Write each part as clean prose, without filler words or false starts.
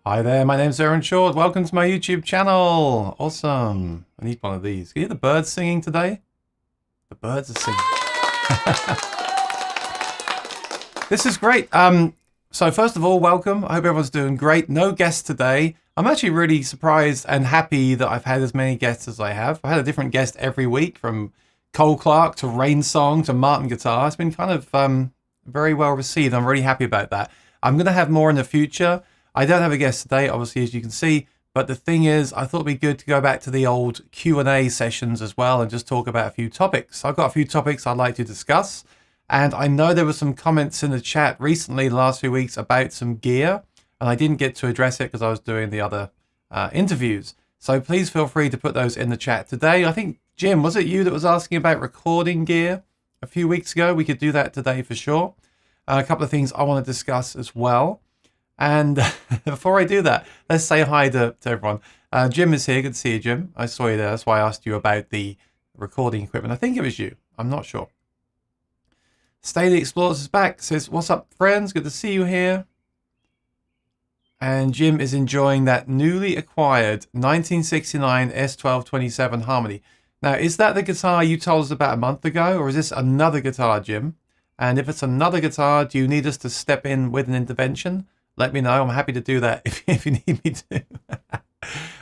Hi there, my name's Aaron Short. Welcome to my YouTube channel. Awesome. I need one of these. Can you hear the birds singing today? The birds are singing. This is great. So first of all, welcome. I hope everyone's doing great. No guests today. I'm actually really surprised and happy that I've had as many guests as I have. I had a different guest every week, from Cole Clark to Rain Song to Martin Guitar. It's been kind of very well received. I'm really happy about that. I'm going to have more in the future. I don't have a guest today, obviously, as you can see, but the thing is, I thought it'd be good to go back to the old Q&A sessions as well and just talk about a few topics. I've got a few topics I'd like to discuss, and I know there were some comments in the chat recently, the last few weeks, about some gear, and I didn't get to address it because I was doing the other interviews. So please feel free to put those in the chat today. I think, Jim, was it you that was asking about recording gear a few weeks ago? We could do that today for sure. A couple of things I want to discuss as well. And before I do that, let's say hi to everyone. Jim is here. Good to see you, Jim. I saw you there. That's why I asked you about the recording equipment. I think it was you. I'm not sure. Staley Explorers is back. Says, what's up, friends? Good to see you here. And Jim is enjoying that newly acquired 1969 S1227 Harmony. Now, is that the guitar you told us about a month ago, or is this another guitar, Jim? And if it's another guitar, do you need us to step in with an intervention? Let me know. I'm happy to do that if you need me to.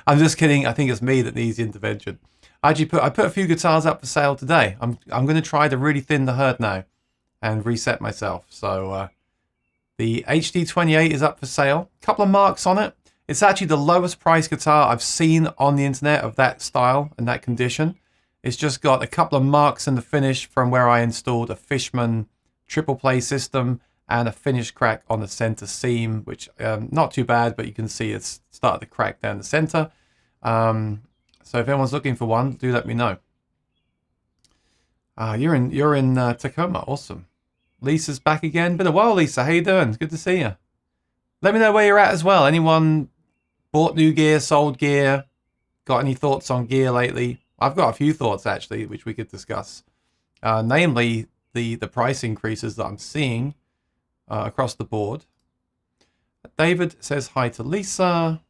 I'm just kidding. I think it's me that needs the intervention. I put a few guitars up for sale today. I'm going to try to really thin the herd now and reset myself. So the HD28 is up for sale. A couple of marks on it. It's actually the lowest price guitar I've seen on the internet of that style and that condition. It's just got a couple of marks in the finish from where I installed a Fishman triple play system and a finish crack on the center seam, which not too bad, but you can see it's started to crack down the center. So if anyone's looking for one, do let me know. You're in Tacoma, awesome. Lisa's back again. Been a while, Lisa. How you doing? Good to see you. Let me know where you're at as well. Anyone bought new gear, sold gear, got any thoughts on gear lately? I've got a few thoughts actually, which we could discuss. Namely, the price increases that I'm seeing across the board. David says hi to Lisa,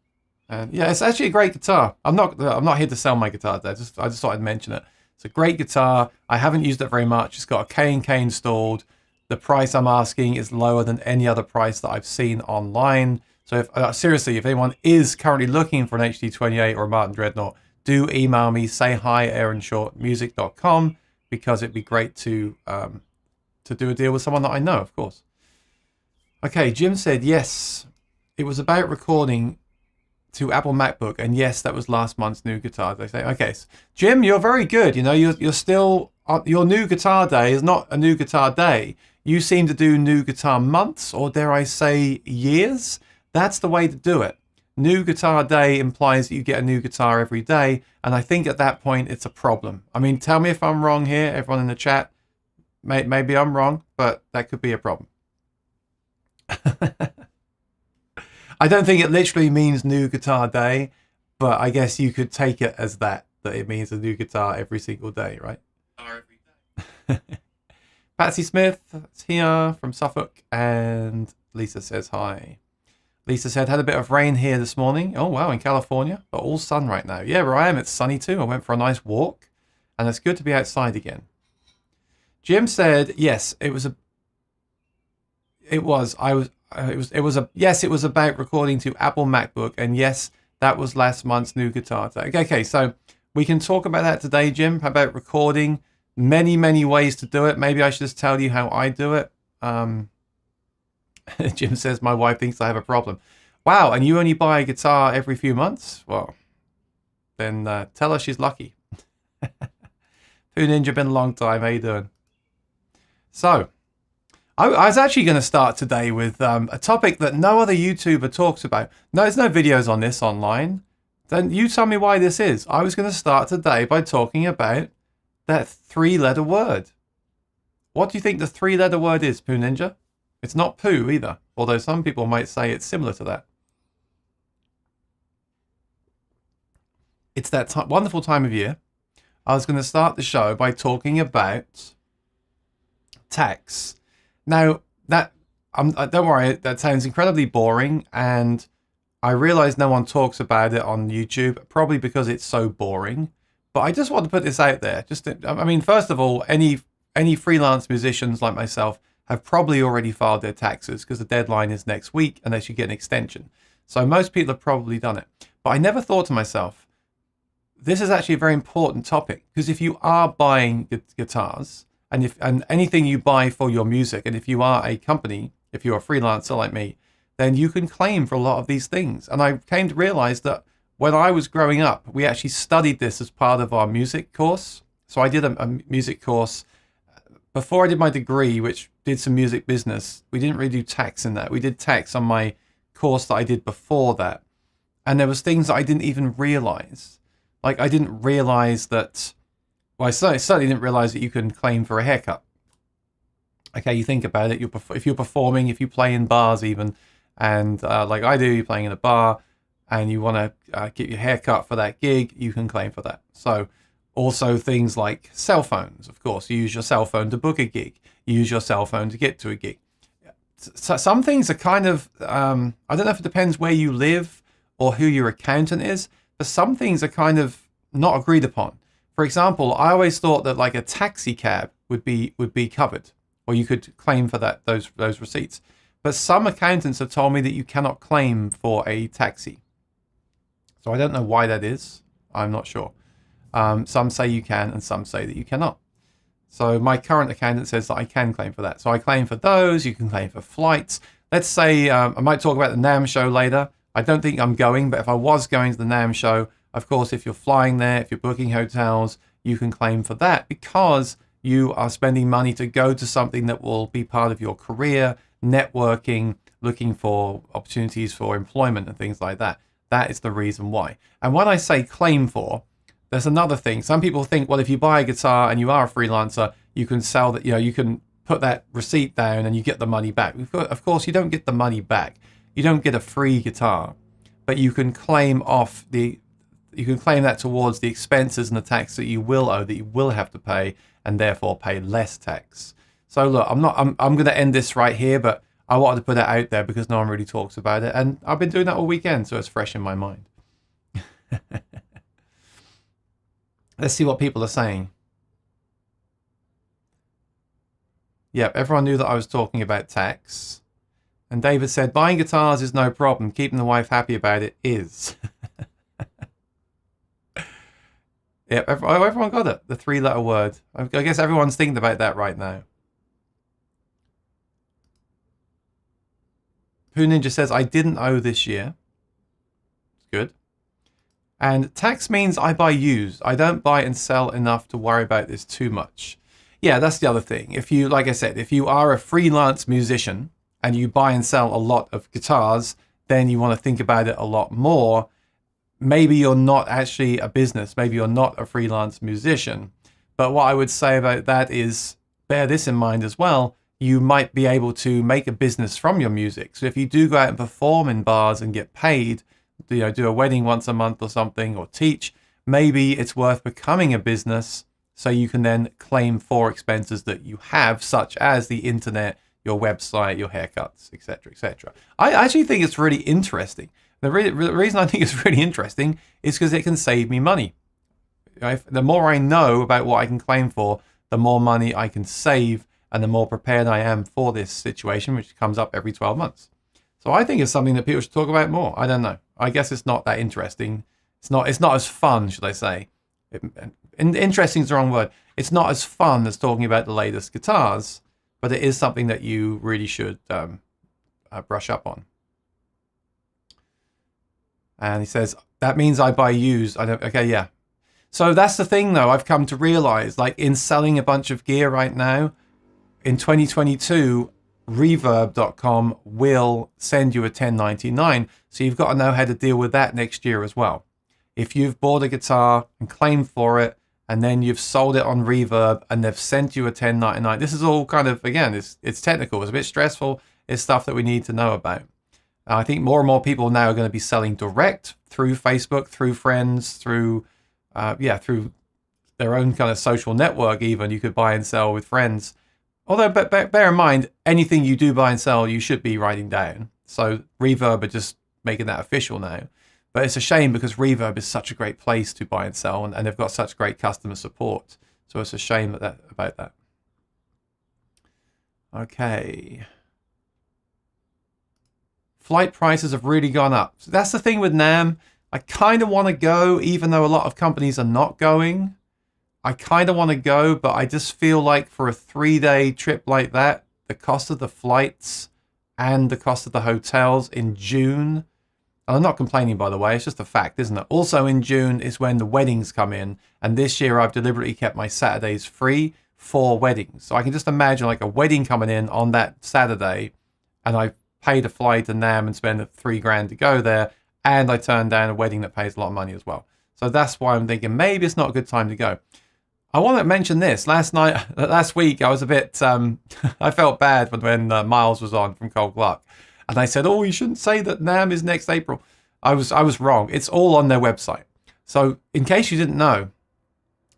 and yeah, it's actually a great guitar. I'm not here to sell my guitar today. I just thought I'd mention it. It's a great guitar. I haven't used it very much. It's got a K&K installed. The price I'm asking is lower than any other price that I've seen online. So if seriously, if anyone is currently looking for an HD28 or a Martin Dreadnought, do email me. Say hi, aaronshortmusic.com, because it'd be great to do a deal with someone that I know, of course. Okay, Jim said, yes, it was about recording to Apple MacBook. And yes, that was last month's new guitar. They say, okay, so, Jim, you're very good. You know, you're still, your new guitar day is not a new guitar day. You seem to do new guitar months, or dare I say years. That's the way to do it. New guitar day implies that you get a new guitar every day. And I think at that point, it's a problem. I mean, tell me if I'm wrong here, everyone in the chat. Maybe I'm wrong, but that could be a problem. I don't think it literally means new guitar day, but I guess you could take it as that it means a new guitar every single day, right? Every day. Patsy Smith is here from Suffolk, and Lisa says hi. Lisa said, had a bit of rain here this morning. Oh, wow, in California, but all sun right now. Yeah, where I am, it's sunny too. I went for a nice walk, and it's good to be outside again. Jim said, yes, it was about recording to Apple MacBook, and yes, that was last month's new guitar day. Okay, so we can talk about that today, Jim, about recording. Many ways to do it. Maybe I should just tell you how I do it. Jim says, my wife thinks I have a problem. Wow, and you only buy a guitar every few months? Well, then tell her she's lucky. Poo Ninja, been a long time. How you doing? So, I was actually going to start today with a topic that no other YouTuber talks about. No, there's no videos on this online. Then you tell me why this is. I was going to start today by talking about that three-letter word. What do you think the three-letter word is, Poo Ninja? It's not poo either, although some people might say it's similar to that. It's that wonderful time of year. I was going to start the show by talking about tax. Now, don't worry, that sounds incredibly boring, and I realize no one talks about it on YouTube, probably because it's so boring. But I just want to put this out there. I mean, first of all, any freelance musicians like myself have probably already filed their taxes because the deadline is next week unless you get an extension. So most people have probably done it. But I never thought to myself, this is actually a very important topic, because if you are buying guitars and anything you buy for your music, and if you are a company, if you're a freelancer like me, then you can claim for a lot of these things. And I came to realize that when I was growing up, we actually studied this as part of our music course. So I did a music course before I did my degree, which did some music business. We didn't really do tax in that. We did tax on my course that I did before that. And there was things that I didn't even realize. Like I didn't realize that, well, I certainly didn't realize that you can claim for a haircut. Okay, you think about it. If you're performing, if you play in bars even, and like I do, you're playing in a bar and you want to get your hair cut for that gig, you can claim for that. So also things like cell phones, of course. You use your cell phone to book a gig. You use your cell phone to get to a gig. So some things are kind of, I don't know if it depends where you live or who your accountant is, but some things are kind of not agreed upon. For example, I always thought that like a taxi cab would be covered, or you could claim for those receipts. But some accountants have told me that you cannot claim for a taxi. So I don't know why that is. I'm not sure. Some say you can and some say that you cannot. So my current accountant says that I can claim for that. So I claim for those. You can claim for flights. Let's say I might talk about the NAMM show later. I don't think I'm going, but if I was going to the NAMM show, of course, if you're flying there, if you're booking hotels, you can claim for that because you are spending money to go to something that will be part of your career, networking, looking for opportunities for employment and things like that. That is the reason why. And when I say claim for, there's another thing. Some people think, well, if you buy a guitar and you are a freelancer, you can sell that, you can put that receipt down and you get the money back. Of course, you don't get the money back. You don't get a free guitar, but you can claim that towards the expenses and the tax that you will owe, that you will have to pay, and therefore pay less tax. So look, I'm going to end this right here, but I wanted to put it out there because no one really talks about it, and I've been doing that all weekend, so it's fresh in my mind. Let's see what people are saying. Yep, everyone knew that I was talking about tax. And David said, buying guitars is no problem. Keeping the wife happy about it is. Yep, everyone got it. The 3-letter word. I guess everyone's thinking about that right now. Pooh Ninja says, I didn't owe this year. Good. And tax means I buy used. I don't buy and sell enough to worry about this too much. Yeah, that's the other thing. If you, like I said, if you are a freelance musician and you buy and sell a lot of guitars, then you want to think about it a lot more. Maybe you're not actually a business. Maybe you're not a freelance musician. But what I would say about that is bear this in mind as well. You might be able to make a business from your music. So if you do go out and perform in bars and get paid, do a wedding once a month or something, or teach, maybe it's worth becoming a business so you can then claim for expenses that you have, such as the internet, your website, your haircuts, etc., etc. I actually think it's really interesting. The reason I think it's really interesting is because it can save me money. The more I know about what I can claim for, the more money I can save, and the more prepared I am for this situation, which comes up every 12 months. So I think it's something that people should talk about more. I don't know. I guess it's not that interesting. It's not as fun, should I say. Interesting is the wrong word. It's not as fun as talking about the latest guitars, but it is something that you really should brush up on. And he says, that means I buy used. Okay, yeah. So that's the thing, though. I've come to realize, like in selling a bunch of gear right now, in 2022, reverb.com will send you a 1099. So you've got to know how to deal with that next year as well. If you've bought a guitar and claimed for it, and then you've sold it on Reverb and they've sent you a 1099, this is all kind of, again, it's technical. It's a bit stressful. It's stuff that we need to know about. I think more and more people now are going to be selling direct through Facebook, through friends, through their own kind of social network even. You could buy and sell with friends. Although, bear in mind, anything you do buy and sell, you should be writing down. So Reverb are just making that official now. But it's a shame because Reverb is such a great place to buy and sell, and they've got such great customer support. So it's a shame about that. Okay. Flight prices have really gone up. So that's the thing with NAMM. I kind of want to go, even though a lot of companies are not going. I kind of want to go, but I just feel like for a 3-day trip like that, the cost of the flights and the cost of the hotels in June, and I'm not complaining, by the way, it's just a fact, isn't it? Also in June is when the weddings come in, and this year I've deliberately kept my Saturdays free for weddings. So I can just imagine like a wedding coming in on that Saturday, and I paid a flight to NAMM and spend $3,000 to go there, and I turned down a wedding that pays a lot of money as well. So that's why I'm thinking maybe it's not a good time to go. I want to mention this. Last week, I was a bit, I felt bad when Miles was on from Cold Luck. And I said, oh, you shouldn't say that NAMM is next April. I was wrong. It's all on their website. So in case you didn't know,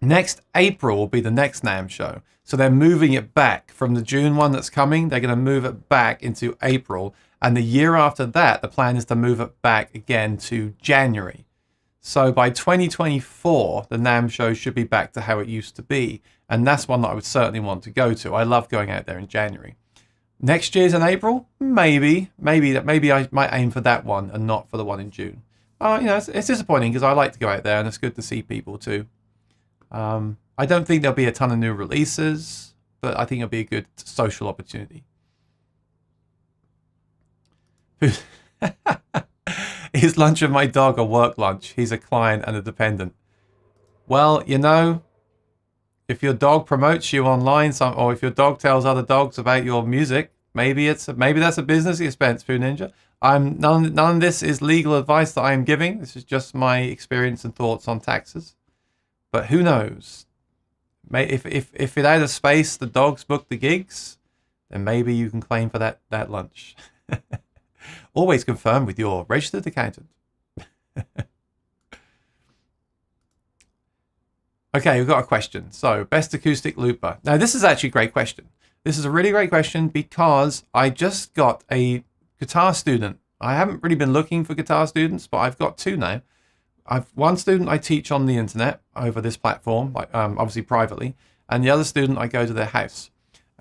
next April will be the next NAMM show. So they're moving it back from the June one that's coming. They're going to move it back into April. And the year after that, the plan is to move it back again to January. So by 2024, the NAMM show should be back to how it used to be. And that's one that I would certainly want to go to. I love going out there in January. Next year's in April? Maybe I might aim for that one and not for the one in June. It's disappointing because I like to go out there and it's good to see people too. I don't think there'll be a ton of new releases, but I think it'll be a good social opportunity. Is lunch with my dog a work lunch? He's a client and a dependent. Well, if your dog promotes you online, or if your dog tells other dogs about your music, maybe that's a business expense, Food Ninja. None of this is legal advice that I am giving. This is just my experience and thoughts on taxes. But who knows? If in outer space the dogs book the gigs, then maybe you can claim for that lunch. Always confirm with your registered accountant. Okay, we've got a question. So, best acoustic looper. Now, this is actually a great question. This is a really great question because I just got a guitar student. I haven't really been looking for guitar students, but I've got two now. I've one student I teach on the internet over this platform, obviously privately, and the other student I go to their house.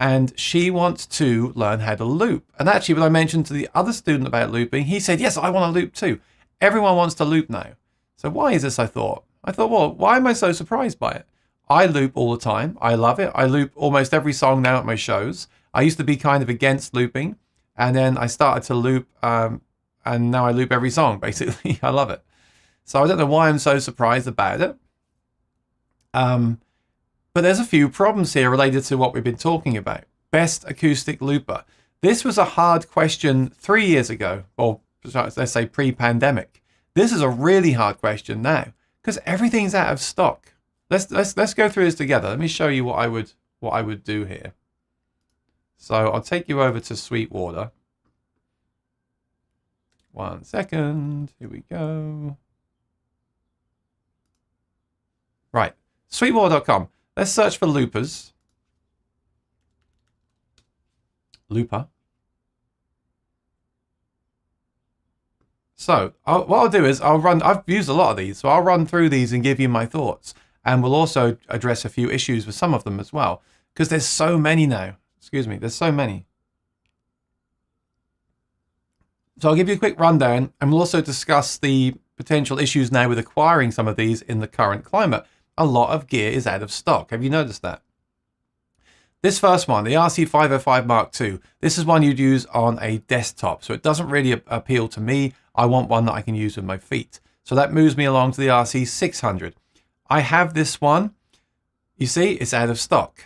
And she wants to learn how to loop. And actually, when I mentioned to the other student about looping, he said, yes, I want to loop too. Everyone wants to loop now. So why is this, I thought, well, why am I so surprised by it? I loop all the time. I love it. I loop almost every song now at my shows. I used to be kind of against looping. And then I started to loop, and now I loop every song, basically. I love it. So I don't know why I'm so surprised about it. But there's a few problems here related to what we've been talking about. Best acoustic looper. This was a hard question 3 years ago, or let's say pre-pandemic. This is a really hard question now because everything's out of stock. Let's go through this together. Let me show you what I would do here. So I'll take you over to Sweetwater. 1 second. Here we go. Right, sweetwater.com. Let's search for loopers. Looper. So what I'll do is I've used a lot of these, so I'll run through these and give you my thoughts. And we'll also address a few issues with some of them as well, because there's so many now. Excuse me, there's so many. So I'll give you a quick rundown, and we'll also discuss the potential issues now with acquiring some of these in the current climate. A lot of gear is out of stock. Have you noticed that? This first one, the RC505 Mark II, this is one you'd use on a desktop. So it doesn't really appeal to me. I want one that I can use with my feet. So that moves me along to the RC600. I have this one. You see, it's out of stock.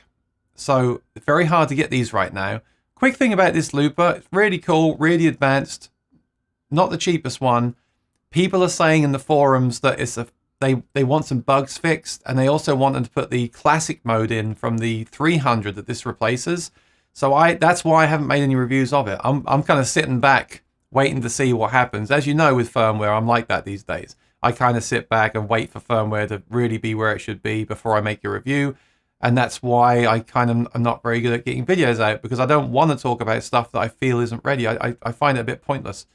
So it's very hard to get these right now. Quick thing about this looper, it's really cool, really advanced. Not the cheapest one. People are saying in the forums that it's they want some bugs fixed, and they also want them to put the classic mode in from the 300 that this replaces. So that's why I haven't made any reviews of it. I'm kind of sitting back waiting to see what happens. As you know, with firmware, I'm like that these days. I kind of sit back and wait for firmware to really be where it should be before I make a review. And that's why I kind of am not very good at getting videos out, because I don't want to talk about stuff that I feel isn't ready. I find it a bit pointless.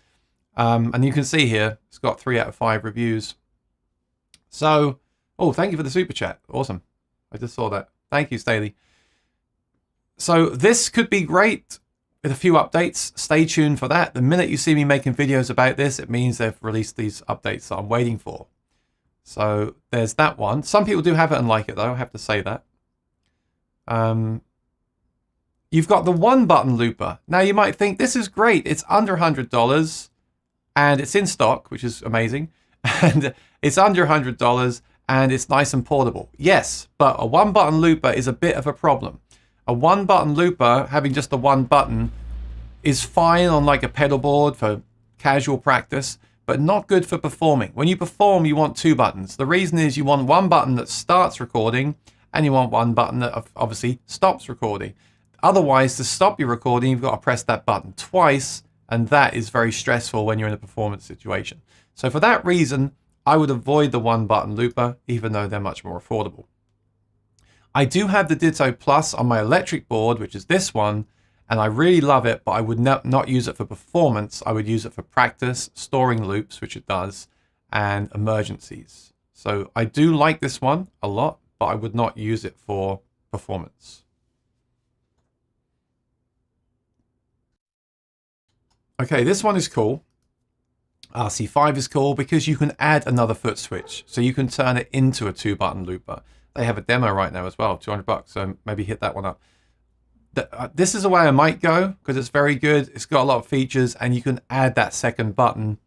And you can see here, it's got 3 out of 5 reviews. So, oh, thank you for the super chat. Awesome. I just saw that. Thank you, Staley. So this could be great with a few updates. Stay tuned for that. The minute you see me making videos about this, it means they've released these updates that I'm waiting for. So there's that one. Some people do have it and like it, though. I have to say that. You've got the 1-button looper. Now you might think this is great. It's under $100 and it's in stock, which is amazing. And it's under $100 and it's nice and portable. Yes, but a 1-button looper is a bit of a problem. A 1-button looper, having just the 1 button, is fine on like a pedal board for casual practice, but not good for performing. When you perform, you want 2 buttons. The reason is you want 1 button that starts recording and you want 1 button that obviously stops recording. Otherwise, to stop your recording, you've got to press that button twice, and that is very stressful when you're in a performance situation. So for that reason, I would avoid the 1-button looper, even though they're much more affordable. I do have the Ditto Plus on my electric board, which is this one, and I really love it, but I would not use it for performance. I would use it for practice, storing loops, which it does, and emergencies. So I do like this one a lot, but I would not use it for performance. Okay, this one is cool. RC5 is cool because you can add another foot switch. So you can turn it into a 2-button looper. They have a demo right now as well, $200, so maybe hit that one up. This is the way I might go because it's very good. It's got a lot of features and you can add that 2nd button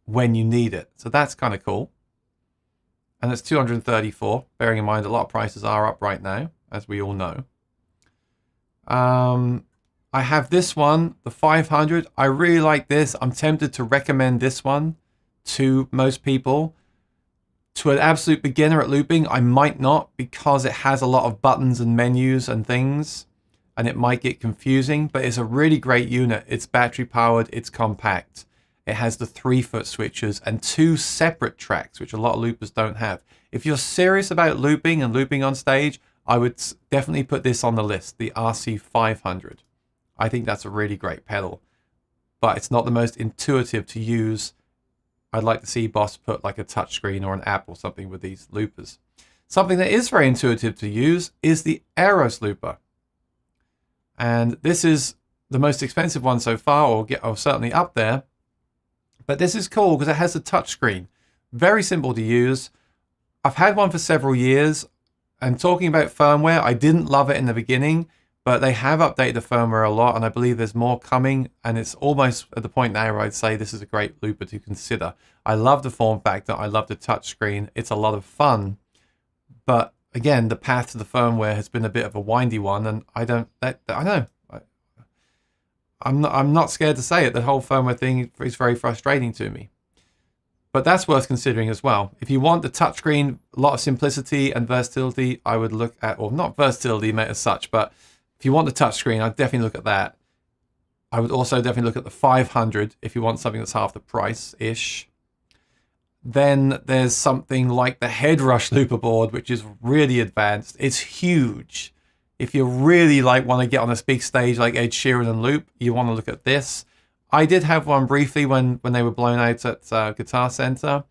when you need it. So that's kind of cool. And it's $234, bearing in mind a lot of prices are up right now, as we all know. I have this one, the 500. I really like this. I'm tempted to recommend this one to most people. To an absolute beginner at looping, I might not, because it has a lot of buttons and menus and things, and it might get confusing, but it's a really great unit. It's battery powered, it's compact. It has the 3-foot switches and 2 separate tracks, which a lot of loopers don't have. If you're serious about looping and looping on stage, I would definitely put this on the list, the RC500. I think that's a really great pedal, but it's not the most intuitive to use. I'd like to see Boss put like a touchscreen or an app or something with these loopers. Something that is very intuitive to use is the Aeros Looper. And this is the most expensive one so far, or certainly up there. But this is cool because it has a touchscreen. Very simple to use. I've had one for several years. And talking about firmware, I didn't love it in the beginning, but they have updated the firmware a lot, and I believe there's more coming, and it's almost at the point now where I'd say this is a great looper to consider. I love the form factor, I love the touchscreen, it's a lot of fun, but again, the path to the firmware has been a bit of a windy one, and I'm not scared to say it, the whole firmware thing is very frustrating to me. But that's worth considering as well. If you want the touchscreen, a lot of simplicity and versatility, I would look at, or not versatility as such, but if you want the touchscreen, I'd definitely look at that. I would also definitely look at the 500 if you want something that's half the price-ish. Then there's something like the Headrush Looper board, which is really advanced. It's huge. If you really want to get on a big stage like Ed Sheeran and loop, you want to look at this. I did have one briefly when they were blown out at Guitar Center.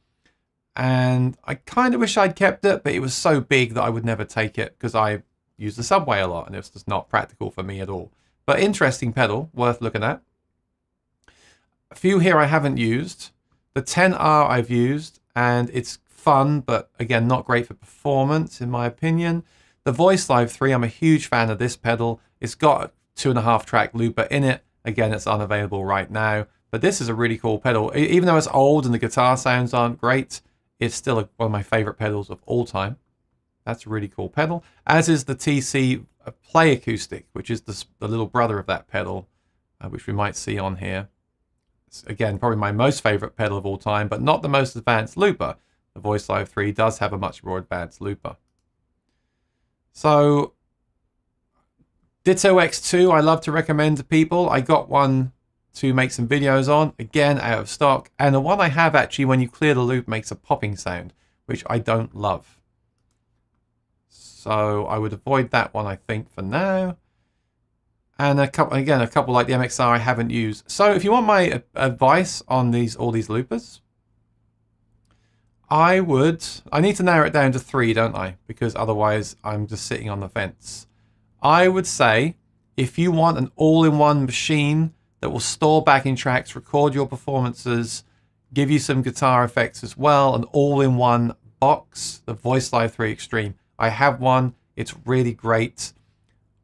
And I kind of wish I'd kept it, but it was so big that I would never take it because I use the subway a lot and it's just not practical for me at all. But interesting pedal, worth looking at. A few here I haven't used. The 10R I've used, and it's fun, but again, not great for performance in my opinion. The Voice Live 3, I'm a huge fan of this pedal. It's got a 2.5 track looper in it. Again, it's unavailable right now, but this is a really cool pedal. Even though it's old and the guitar sounds aren't great, it's still one of my favorite pedals of all time. That's a really cool pedal, as is the TC Play Acoustic, which is the little brother of that pedal, which we might see on here. It's, again, probably my most favorite pedal of all time, but not the most advanced looper. The Voice Live 3 does have a much more advanced looper. So, Ditto X2, I love to recommend to people. I got one to make some videos on, again, out of stock. And the one I have actually, when you clear the loop, makes a popping sound, which I don't love. So I would avoid that one, I think, for now. And a couple like the MXR I haven't used. So if you want my advice on all these loopers, I need to narrow it down to 3, don't I? Because otherwise I'm just sitting on the fence. I would say if you want an all-in-one machine that will store backing tracks, record your performances, give you some guitar effects as well, an all-in-one box, the Voice Live 3 Extreme. I have one. It's really great.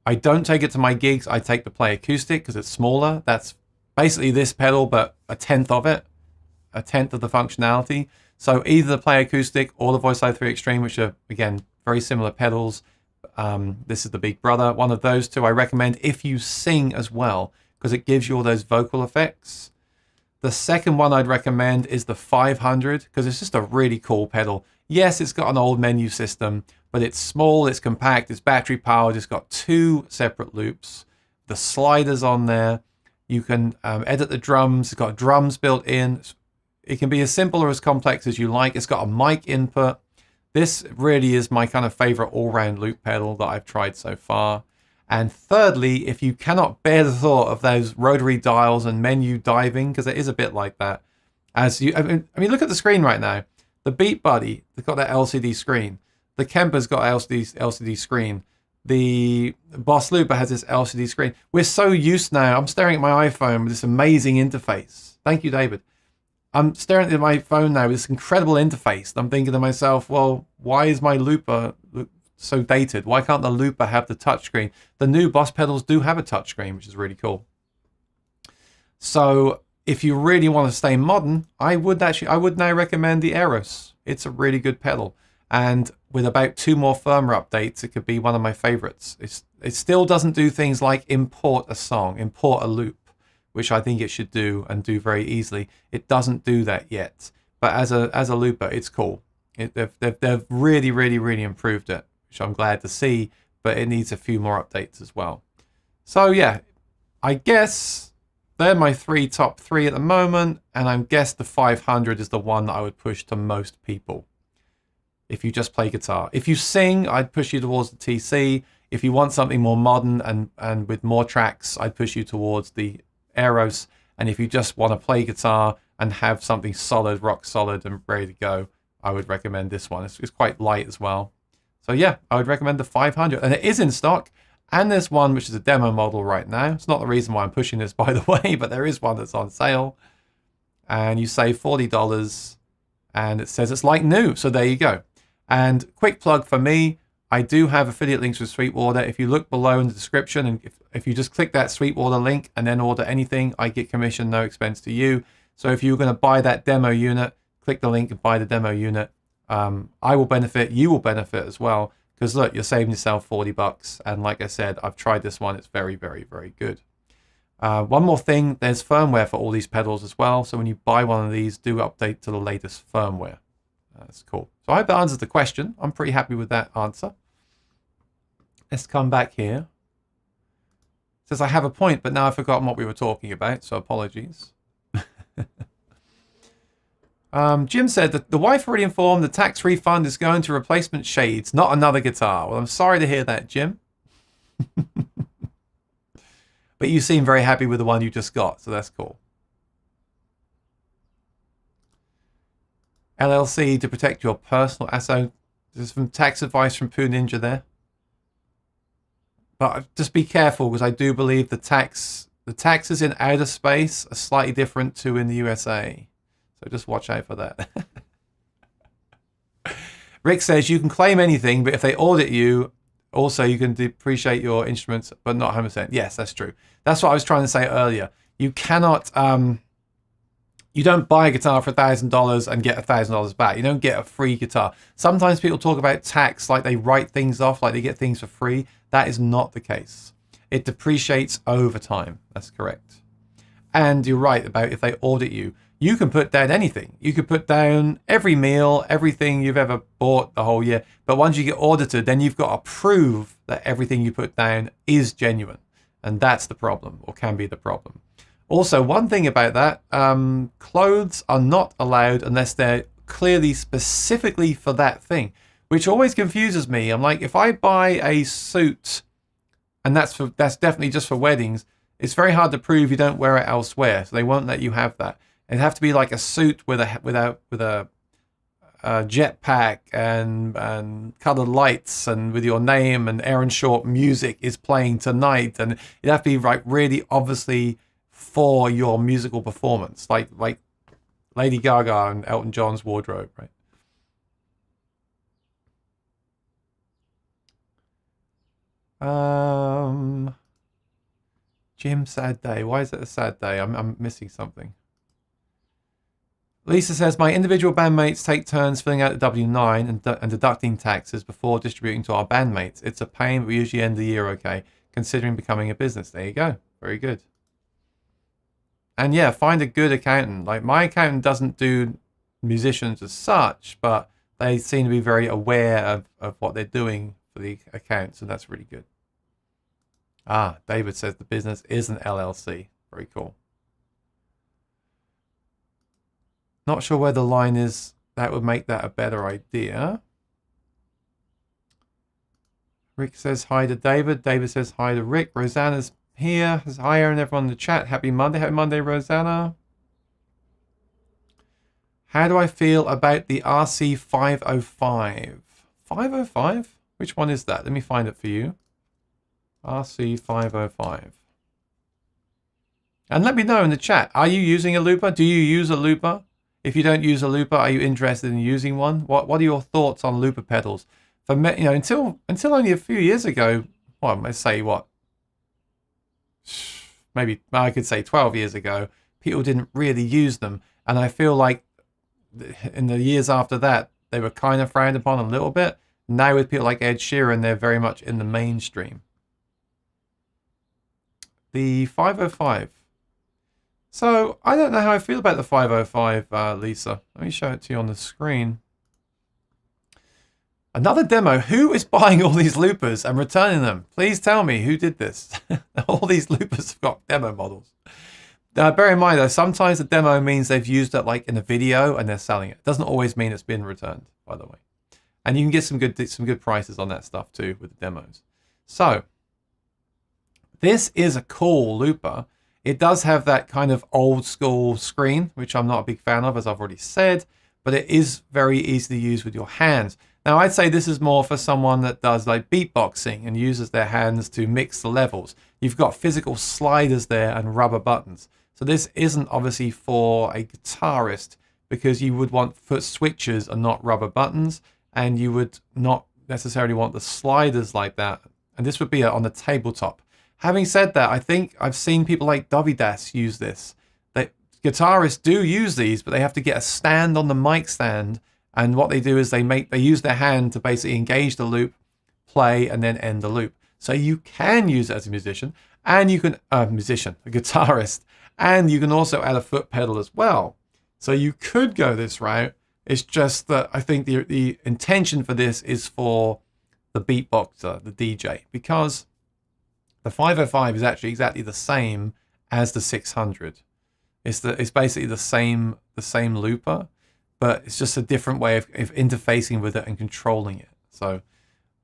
I don't take it to my gigs. I take the Play Acoustic because it's smaller. That's basically this pedal, but a tenth of it, a tenth of the functionality. So either the Play Acoustic or the Voice Live 3 Extreme, which are, again, very similar pedals. This is the big brother. One of those two I recommend if you sing as well, because it gives you all those vocal effects. The second one I'd recommend is the 500, because it's just a really cool pedal. Yes, it's got an old menu system, but it's small, it's compact, it's battery powered, it's got 2 separate loops. The sliders on there. You can edit the drums. It's got drums built in. It can be as simple or as complex as you like. It's got a mic input. This really is my kind of favorite all-round loop pedal that I've tried so far. And thirdly, if you cannot bear the thought of those rotary dials and menu diving, because it is a bit like that, I mean, look at the screen right now. The Beat Buddy, they've got that LCD screen. The Kemper's got LCD screen. The Boss Looper has this LCD screen. We're so used now. I'm staring at my iPhone with this amazing interface. Thank you, David. I'm staring at my phone now with this incredible interface. I'm thinking to myself, well, why is my Looper so dated? Why can't the Looper have the touchscreen? The new Boss pedals do have a touchscreen, which is really cool. So if you really want to stay modern, I would now recommend the Aeros. It's a really good pedal. And with about 2 more firmware updates, it could be one of my favorites. It still doesn't do things like import a song, import a loop, which I think it should do and do very easily. It doesn't do that yet. But as a looper, it's cool. They've really, really, really improved it, which I'm glad to see, but it needs a few more updates as well. So yeah, I guess they're my top 3 at the moment, and I guess the 500 is the one that I would push to most people. If you just play guitar. If you sing, I'd push you towards the TC. If you want something more modern and with more tracks, I'd push you towards the Aeros. And if you just want to play guitar and have something solid, rock solid and ready to go, I would recommend this one. It's quite light as well. So yeah, I would recommend the 500. And it is in stock. And there's one which is a demo model right now. It's not the reason why I'm pushing this, by the way, but there is one that's on sale. And you save $40 and it says it's like new. So there you go. And quick plug for me, I do have affiliate links with Sweetwater. If you look below in the description, and if you just click that Sweetwater link and then order anything, I get commission, no expense to you. So if you're going to buy that demo unit, click the link and buy the demo unit. I will benefit, you will benefit as well. Because look, you're saving yourself $40. And like I said, I've tried this one. It's very, very, very good. One more thing, there's firmware for all these pedals as well. So when you buy one of these, do update to the latest firmware. That's cool. So I hope that answers the question. I'm pretty happy with that answer. Let's come back here. It says I have a point, but now I've forgotten what we were talking about, so apologies. Jim said that the wife already informed the tax refund is going to replacement shades, not another guitar. Well, I'm sorry to hear that, Jim. But you seem very happy with the one you just got, so that's cool. LLC to protect your personal asset. There's some tax advice from Poo Ninja there. But just be careful, because I do believe the taxes in outer space are slightly different to in the USA. So just watch out for that. Rick says you can claim anything, but if they audit you, also you can depreciate your instruments, but not 100%. Yes, that's true. That's what I was trying to say earlier. You cannot... You don't buy a guitar for $1,000 and get $1,000 back. You don't get a free guitar. Sometimes people talk about tax like they write things off, like they get things for free. That is not the case. It depreciates over time. That's correct. And you're right about if they audit you. You can put down anything. You could put down every meal, everything you've ever bought the whole year. But once you get audited, then you've got to prove that everything you put down is genuine. And that's the problem, or can be the problem. Also, one thing about that, clothes are not allowed unless they're clearly specifically for that thing, which always confuses me. I'm like, if I buy a suit And that's definitely just for weddings. It's very hard to prove you don't wear it elsewhere, so they won't let you have that. It'd have to be like a suit with a jetpack and colored lights and with your name and Aaron Short music is playing tonight, and it'd have to be like really obviously for your musical performance, like Lady Gaga and Elton John's wardrobe, right? Jim, sad day. Why is it a sad day? I'm missing something. Lisa says, my individual bandmates take turns filling out the W-9 and deducting taxes before distributing to our bandmates. It's a pain, but we usually end the year okay, considering becoming a business. There you go. Very good. And yeah, find a good accountant. Like, my accountant doesn't do musicians as such, but they seem to be very aware of what they're doing for the accounts, and that's really good. Ah, David says the business is an LLC. Very cool. Not sure where the line is. That would make that a better idea. Rick says hi to David. David says hi to Rick. Rosanna's here. Says hi, Aaron, everyone in the chat. Happy Monday. Happy Monday, Rosanna. How do I feel about the RC505? 505? Which one is that? Let me find it for you. RC505. And let me know in the chat. Are you using a looper? Do you use a looper? If you don't use a looper, are you interested in using one? What are your thoughts on looper pedals? For me, until only a few years ago, well, let's say what? Maybe I could say 12 years ago, people didn't really use them, and I feel like in the years after that, they were kind of frowned upon a little bit. Now with people like Ed Sheeran, they're very much in the mainstream. The 505. So, I don't know how I feel about the 505, Lisa. Let me show it to you on the screen. Another demo. Who is buying all these loopers and returning them? Please tell me who did this. All these loopers have got demo models. Bear in mind, though, sometimes the demo means they've used it like in a video and they're selling it. It doesn't always mean it's been returned, by the way. And you can get some good prices on that stuff, too, with the demos. So, this is a cool looper. It does have that kind of old school screen, which I'm not a big fan of, as I've already said, but it is very easy to use with your hands. Now, I'd say this is more for someone that does like beatboxing and uses their hands to mix the levels. You've got physical sliders there and rubber buttons. So this isn't obviously for a guitarist, because you would want foot switches and not rubber buttons, and you would not necessarily want the sliders like that. And this would be on the tabletop. Having said that, I think I've seen people like Davidas use this. Guitarists do use these, but they have to get a stand on the mic stand, and what they do is they use their hand to basically engage the loop, play, and then end the loop. So you can use it as a musician, and you can a guitarist, and you can also add a foot pedal as well. So you could go this route. It's just that I think the intention for this is for the beatboxer, the DJ, because the 505 is actually exactly the same as the 600. It's basically the same looper, but it's just a different way of interfacing with it and controlling it. So,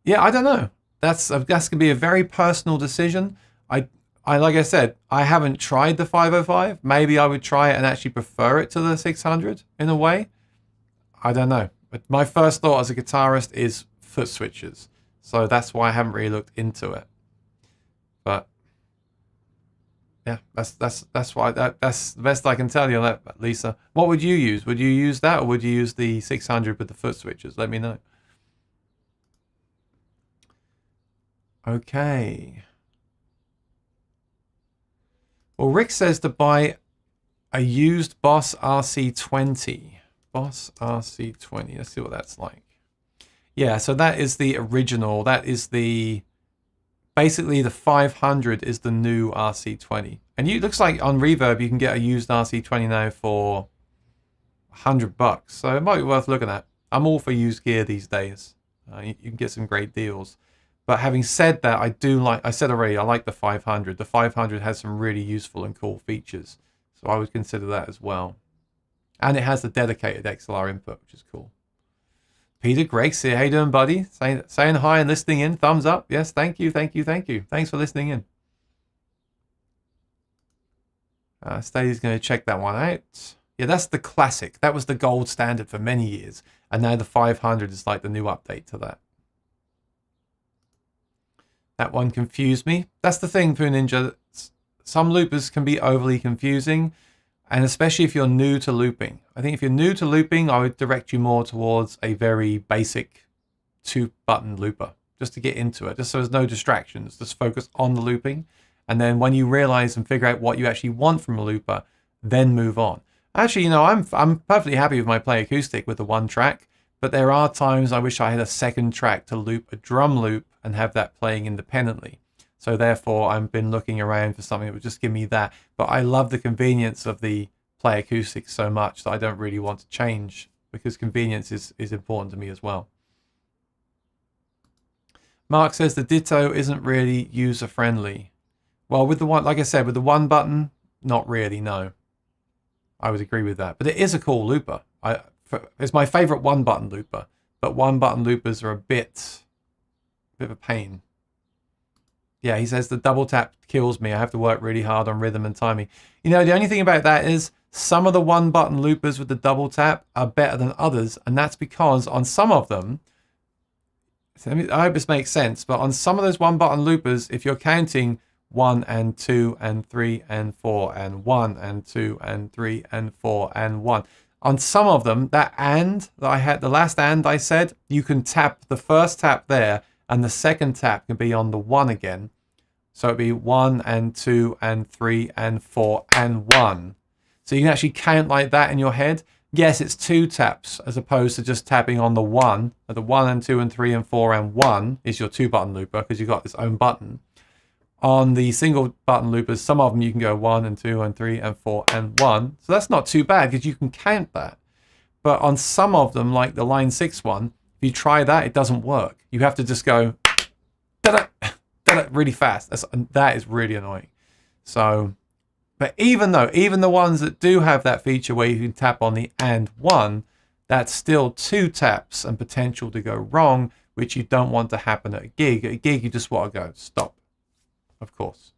yeah, I don't know. That's gonna be a very personal decision. I like I said, I haven't tried the 505. Maybe I would try it and actually prefer it to the 600 in a way. I don't know. But my first thought as a guitarist is foot switches, so that's why I haven't really looked into it. But yeah, that's the best I can tell you on that, Lisa. What would you use? Would you use that, or would you use the 600 with the foot switches? Let me know. Okay. Well, Rick says to buy a used Boss RC20. Boss RC20. Let's see what that's like. Yeah, so that is the original. That is basically the 500 is the new RC20. And it looks like on Reverb you can get a used RC20 now for $100. So it might be worth looking at. I'm all for used gear these days. You can get some great deals. But having said that, I said already, I like the 500. The 500 has some really useful and cool features. So I would consider that as well. And it has the dedicated XLR input, which is cool. Peter Greg's here. How you doing, buddy? Saying hi and listening in. Thumbs up. Yes, thank you, thank you, thank you. Thanks for listening in. Steady's going to check that one out. Yeah, that's the classic. That was the gold standard for many years. And now the 500 is like the new update to that. That one confused me. That's the thing, Poo Ninja. Some loopers can be overly confusing. And especially if you're new to looping. I think if you're new to looping, I would direct you more towards a very basic 2-button looper. Just to get into it. Just so there's no distractions. Just focus on the looping. And then when you realize and figure out what you actually want from a looper, then move on. Actually, you know, I'm perfectly happy with my Play Acoustic with the 1 track. But there are times I wish I had a 2nd track to loop a drum loop and have that playing independently. So therefore, I've been looking around for something that would just give me that. But I love the convenience of the Play Acoustic so much that I don't really want to change because convenience is important to me as well. Mark says the Ditto isn't really user-friendly. Well, with the one, like I said, with the 1 button, not really, no. I would agree with that. But it is a cool looper. It's my favorite 1-button looper. But 1-button loopers are a bit of a pain. Yeah, he says the double tap kills me. I have to work really hard on rhythm and timing. You know, the only thing about that is some of the 1-button loopers with the double tap are better than others. And that's because on some of them, I hope this makes sense, but on some of those 1-button loopers, if you're counting 1 and 2 and 3 and 4 and 1 and 2 and 3 and 4 and 1. On some of them, that and that I had, the last and I said, you can tap the first tap there and the second tap can be on the 1 again. So it'd be 1 and 2 and 3 and 4 and 1. So you can actually count like that in your head. Yes, it's 2 taps as opposed to just tapping on the 1. The 1 and 2 and 3 and 4 and 1 is your 2-button looper because you've got its own button. On the single button loopers, some of them you can go 1 and 2 and 3 and 4 and 1. So that's not too bad because you can count that. But on some of them, like the line 6 one, if you try that, it doesn't work. You have to just go da-da, da-da, really fast. That is really annoying. So, but even the ones that do have that feature where you can tap on the and 1, that's still 2 taps and potential to go wrong, which you don't want to happen at a gig. At a gig, you just want to go stop. Of course.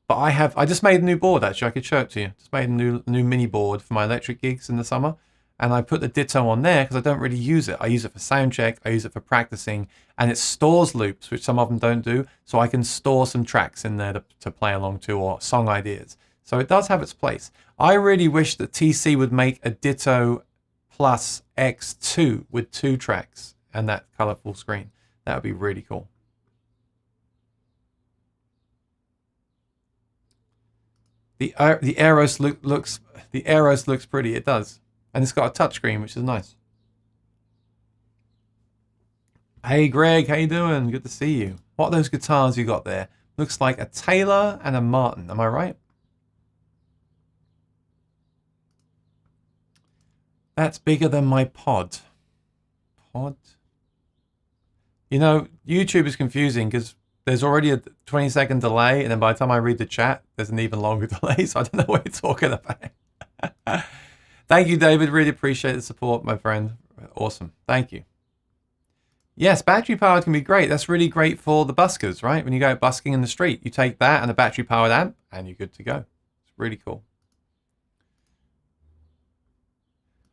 But I just made a new board actually. I could show it to you. Just made a new mini board for my electric gigs in the summer. And I put the Ditto on there because I don't really use it. I use it for sound check. I use it for practicing. And it stores loops, which some of them don't do. So I can store some tracks in there to play along to or song ideas. So it does have its place. I really wish that TC would make a Ditto plus X2 with 2 tracks and that colorful screen. That would be really cool. The Aeros looks pretty. It does, and it's got a touchscreen, which is nice. Hey Greg, how you doing? Good to see you. What are those guitars you got there? Looks like a Taylor and a Martin. Am I right? That's bigger than my pod. Pod. You know, YouTube is confusing because there's already a 20-second delay, and then by the time I read the chat, there's an even longer delay, so I don't know what you're talking about. Thank you, David. Really appreciate the support, my friend. Awesome. Thank you. Yes, battery-powered can be great. That's really great for the buskers, right? When you go out busking in the street, you take that and a battery-powered amp, and you're good to go. It's really cool.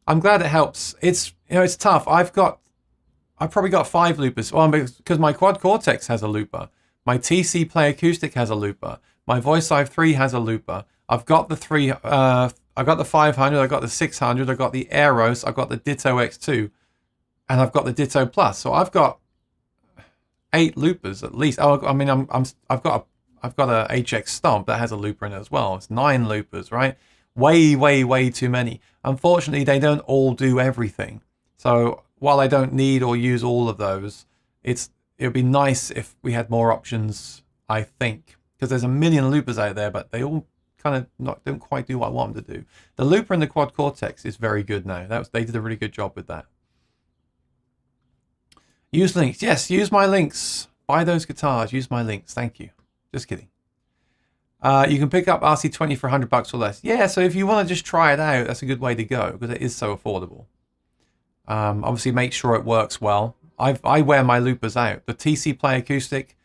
I'm glad it helps. It's tough. I've probably got 5 loopers. Well, because my Quad Cortex has a looper. My TC Play Acoustic has a looper. My Voice Live 3 has a looper. I've got the 3. I've got the 500. I've got the 600. I've got the Aeros. I've got the Ditto X2, and I've got the Ditto Plus. So I've got 8 loopers at least. Oh, I mean, I've got a HX Stomp that has a looper in it as well. It's 9 loopers, right? Way too many. Unfortunately, they don't all do everything. So while I don't need or use all of those, it would be nice if we had more options, I think. Because there's a million loopers out there, but they all kind of don't quite do what I want them to do. The looper in the Quad Cortex is very good now. They did a really good job with that. Use links. Yes, use my links. Buy those guitars. Use my links. Thank you. Just kidding. You can pick up RC20 for $100 or less. Yeah, so if you want to just try it out, that's a good way to go because it is so affordable. Obviously, make sure it works well. I wear my loopers out. The TC Play Acoustic,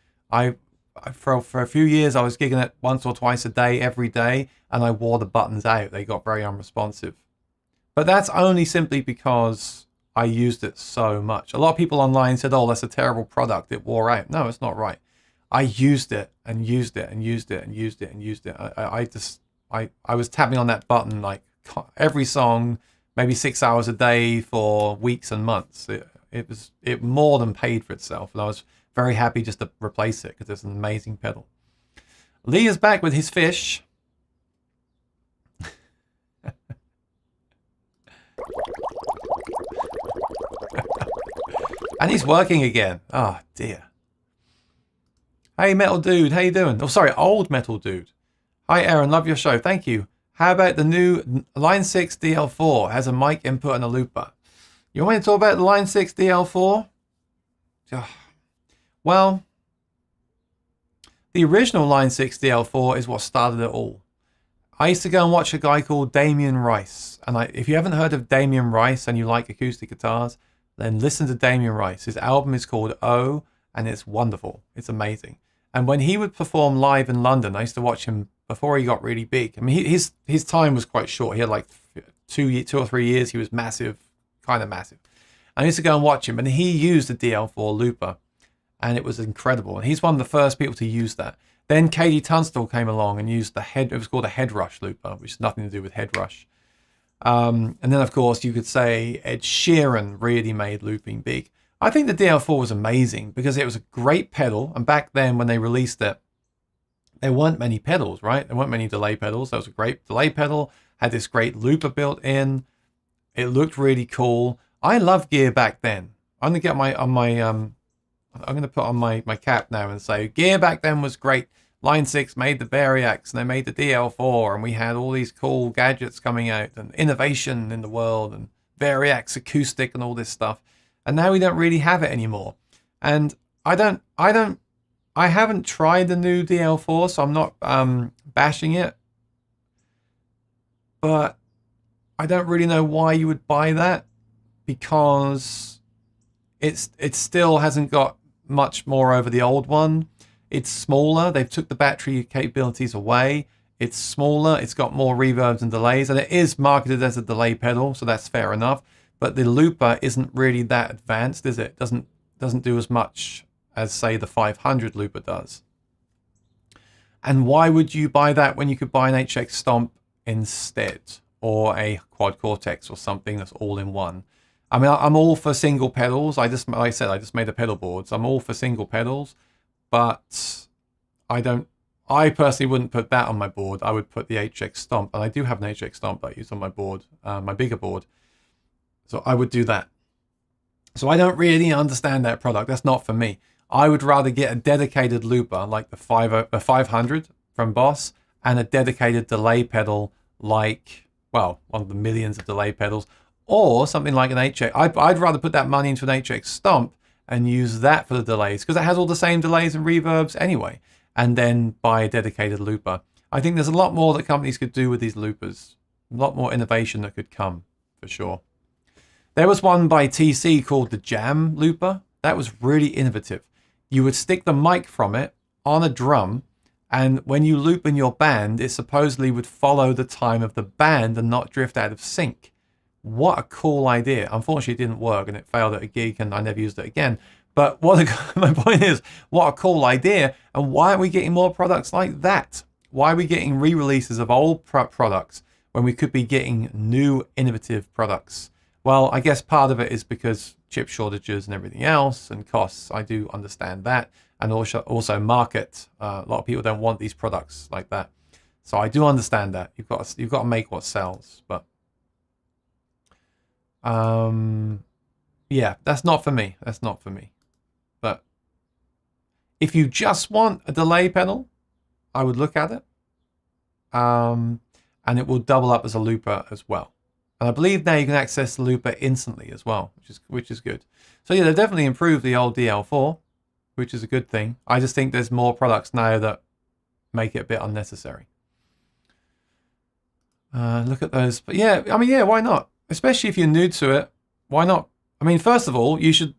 for a few years I was gigging it once or twice a day, every day, and I wore the buttons out. They got very unresponsive. But that's only simply because I used it so much. A lot of people online said, "Oh, that's a terrible product. It wore out." No, it's not right. I used it and used it and used it and used it and used it. I was tapping on that button like every song, maybe 6 hours a day for weeks and months. It more than paid for itself, and I was very happy just to replace it because it's an amazing pedal. Lee is back with his fish. And he's working again. Oh dear. Hey Metal Dude, how you doing? Oh sorry, Old Metal Dude. Hi Aaron, love your show. Thank you. How about the new Line 6 DL4? Has a mic input and a looper. You want me to talk about the Line 6 DL4? Well, the original Line 6 DL4 is what started it all. I used to go and watch a guy called Damien Rice. And if you haven't heard of Damien Rice and you like acoustic guitars, then listen to Damien Rice. His album is called O, and it's wonderful. It's amazing. And when he would perform live in London, I used to watch him before he got really big. I mean, his time was quite short. He had like 2 or 3 years. He was massive, kind of massive. I used to go and watch him, and he used the DL4 looper, and it was incredible. And he's one of the first people to use that. Then Katie Tunstall came along and used it was called a head rush looper, which has nothing to do with head rush. And then, of course, you could say Ed Sheeran really made looping big. I think the DL4 was amazing because it was a great pedal. And back then, when they released it, there weren't many pedals, right? There weren't many delay pedals. There was a great delay pedal, had this great looper built in. It looked really cool. I loved gear back then. I'm gonna get I'm gonna put on my cap now and say gear back then was great. Line 6 made the Variacs and they made the DL4, and we had all these cool gadgets coming out and innovation in the world and Variacs acoustic and all this stuff. And now we don't really have it anymore. And I haven't tried the new DL4, so I'm not bashing it. But I don't really know why you would buy that, because it still hasn't got much more over the old one. It's smaller. They've took the battery capabilities away. It's smaller. It's got more reverbs and delays, and it is marketed as a delay pedal, so that's fair enough. But the looper isn't really that advanced, is it? Doesn't do as much as, say, the 500 looper does. And why would you buy that when you could buy an HX Stomp instead, or a Quad Cortex or something that's all in one? I mean, I'm all for single pedals. Like I said, I just made a pedal board, so I'm all for single pedals. But I personally wouldn't put that on my board. I would put the HX Stomp, and I do have an HX Stomp that I use on my board, my bigger board. So I would do that. So I don't really understand that product. That's not for me. I would rather get a dedicated looper like the 500 from Boss, and a dedicated delay pedal like, well, one of the millions of delay pedals, or something like an HX. I'd rather put that money into an HX Stomp and use that for the delays, because it has all the same delays and reverbs anyway, and then buy a dedicated looper. I think there's a lot more that companies could do with these loopers. A lot more innovation that could come, for sure. There was one by TC called the Jam looper. That was really innovative. You would stick the mic from it on a drum, and when you loop in your band, it supposedly would follow the time of the band and not drift out of sync. What a cool idea. Unfortunately, it didn't work, and it failed at a gig, and I never used it again. But my point is, what a cool idea, and why aren't we getting more products like that? Why are we getting re-releases of old products when we could be getting new, innovative products? Well, I guess part of it is because chip shortages and everything else, and costs. I do understand that, and also market. A lot of people don't want these products like that, so I do understand that. You've got to make what sells, but yeah, that's not for me. That's not for me. But if you just want a delay pedal, I would look at it, and it will double up as a looper as well. And I believe now you can access the looper instantly as well, which is good. So yeah, they definitely improved the old DL4, which is a good thing. I just think there's more products now that make it a bit unnecessary. Look at those. But yeah, I mean, yeah, why not? Especially if you're new to it, why not I mean, first of all, you should